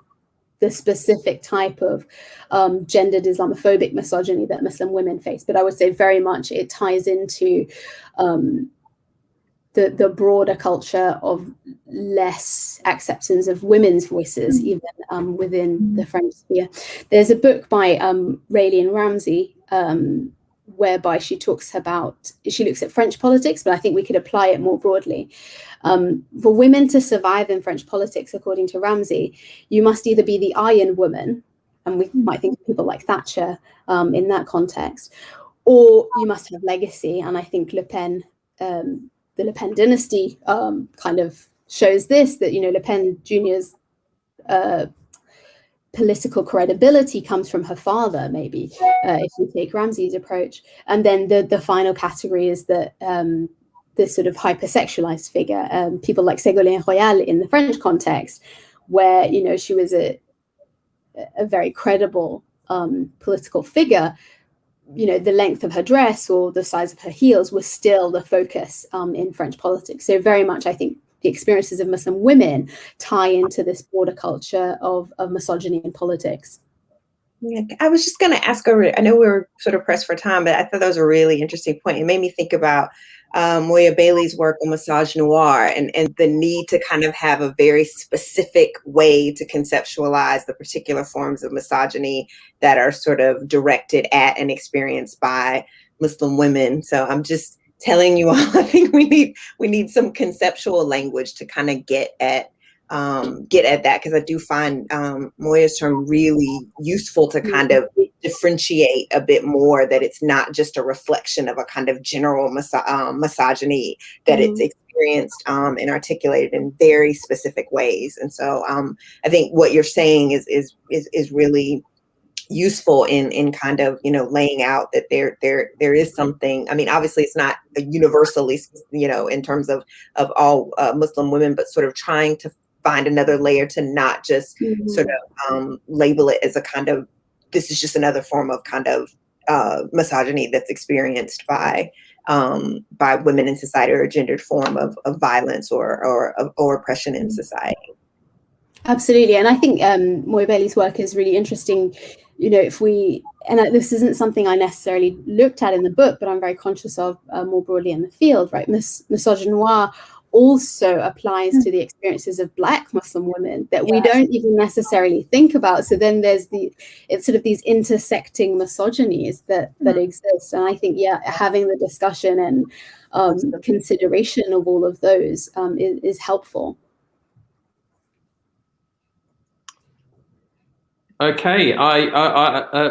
the specific type of gendered Islamophobic misogyny that Muslim women face. But I would say very much it ties into the broader culture of less acceptance of women's voices, even within the French sphere. There's a book by Raylene Ramsey, whereby she looks at French politics, but I think we could apply it more broadly. For women to survive in French politics, according to Ramsey, you must either be the Iron Woman, and we might think of people like Thatcher in that context, or you must have legacy. And I think Le Pen, the Le Pen dynasty kind of shows this, that, Le Pen Jr.'s political credibility comes from her father, maybe, if you take Ramsey's approach. And then the final category is that this sort of hypersexualized figure, people like Ségolène Royal in the French context, where, she was a very credible political figure. The length of her dress or the size of her heels was still the focus in French politics. So very much, I think, the experiences of Muslim women tie into this broader culture of misogyny in politics. Yeah, I was just going to ask over, I know we were sort of pressed for time, but I thought that was a really interesting point. It made me think about Moya Bailey's work on misogynoir and the need to kind of have a very specific way to conceptualize the particular forms of misogyny that are sort of directed at and experienced by Muslim women. So I'm just telling you all, I think we need some conceptual language to kind of get at that, because I do find Moya's term really useful to kind of differentiate a bit more, that it's not just a reflection of a kind of general misogyny, that it's experienced and articulated in very specific ways. And so I think what you're saying is really useful in kind of, laying out that there is something. I mean, obviously it's not universally, in terms of all Muslim women, but sort of trying to find another layer to not just sort of label it as a kind of, this is just another form of kind of misogyny that's experienced by women in society, or a gendered form of violence or oppression in society. Absolutely. And I think Moya Bailey's work is really interesting. This isn't something I necessarily looked at in the book, but I'm very conscious of more broadly in the field, right? Misogynoir also applies to the experiences of Black Muslim women that we don't even necessarily think about. So then it's sort of these intersecting misogynies that exist. And I think, having the discussion and consideration of all of those is helpful. Okay,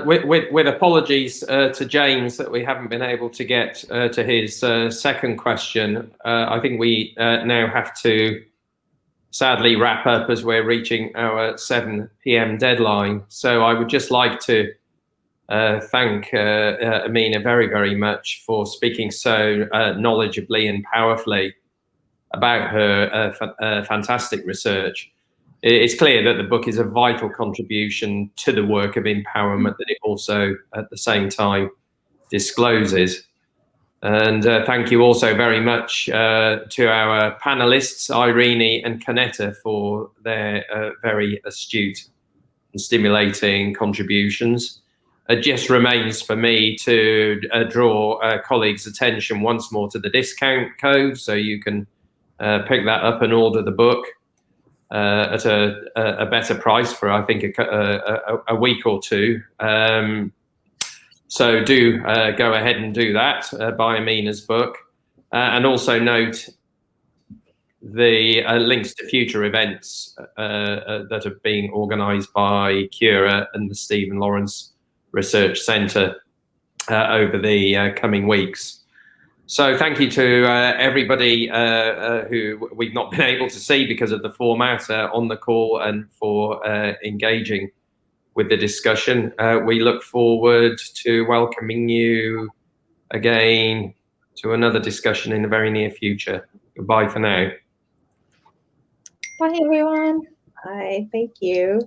with apologies to James that we haven't been able to get to his second question, I think we now have to sadly wrap up as we're reaching our 7 p.m. deadline. So I would just like to thank Amina very, very much for speaking so knowledgeably and powerfully about her fantastic research. It's clear that the book is a vital contribution to the work of empowerment that it also, at the same time, discloses. And thank you also very much to our panelists, Irene and Kaneta, for their very astute and stimulating contributions. It just remains for me to draw colleagues' attention once more to the discount code, so you can pick that up and order the book. at a better price for, I think, a week or two. So do go ahead and do that. Buy Amina's book, and also note the links to future events that are being organised by Cura and the Stephen Lawrence Research Centre over the coming weeks. So thank you to everybody who we've not been able to see because of the format on the call, and for engaging with the discussion. We look forward to welcoming you again to another discussion in the very near future. Goodbye for now. Bye, everyone. Bye. Thank you.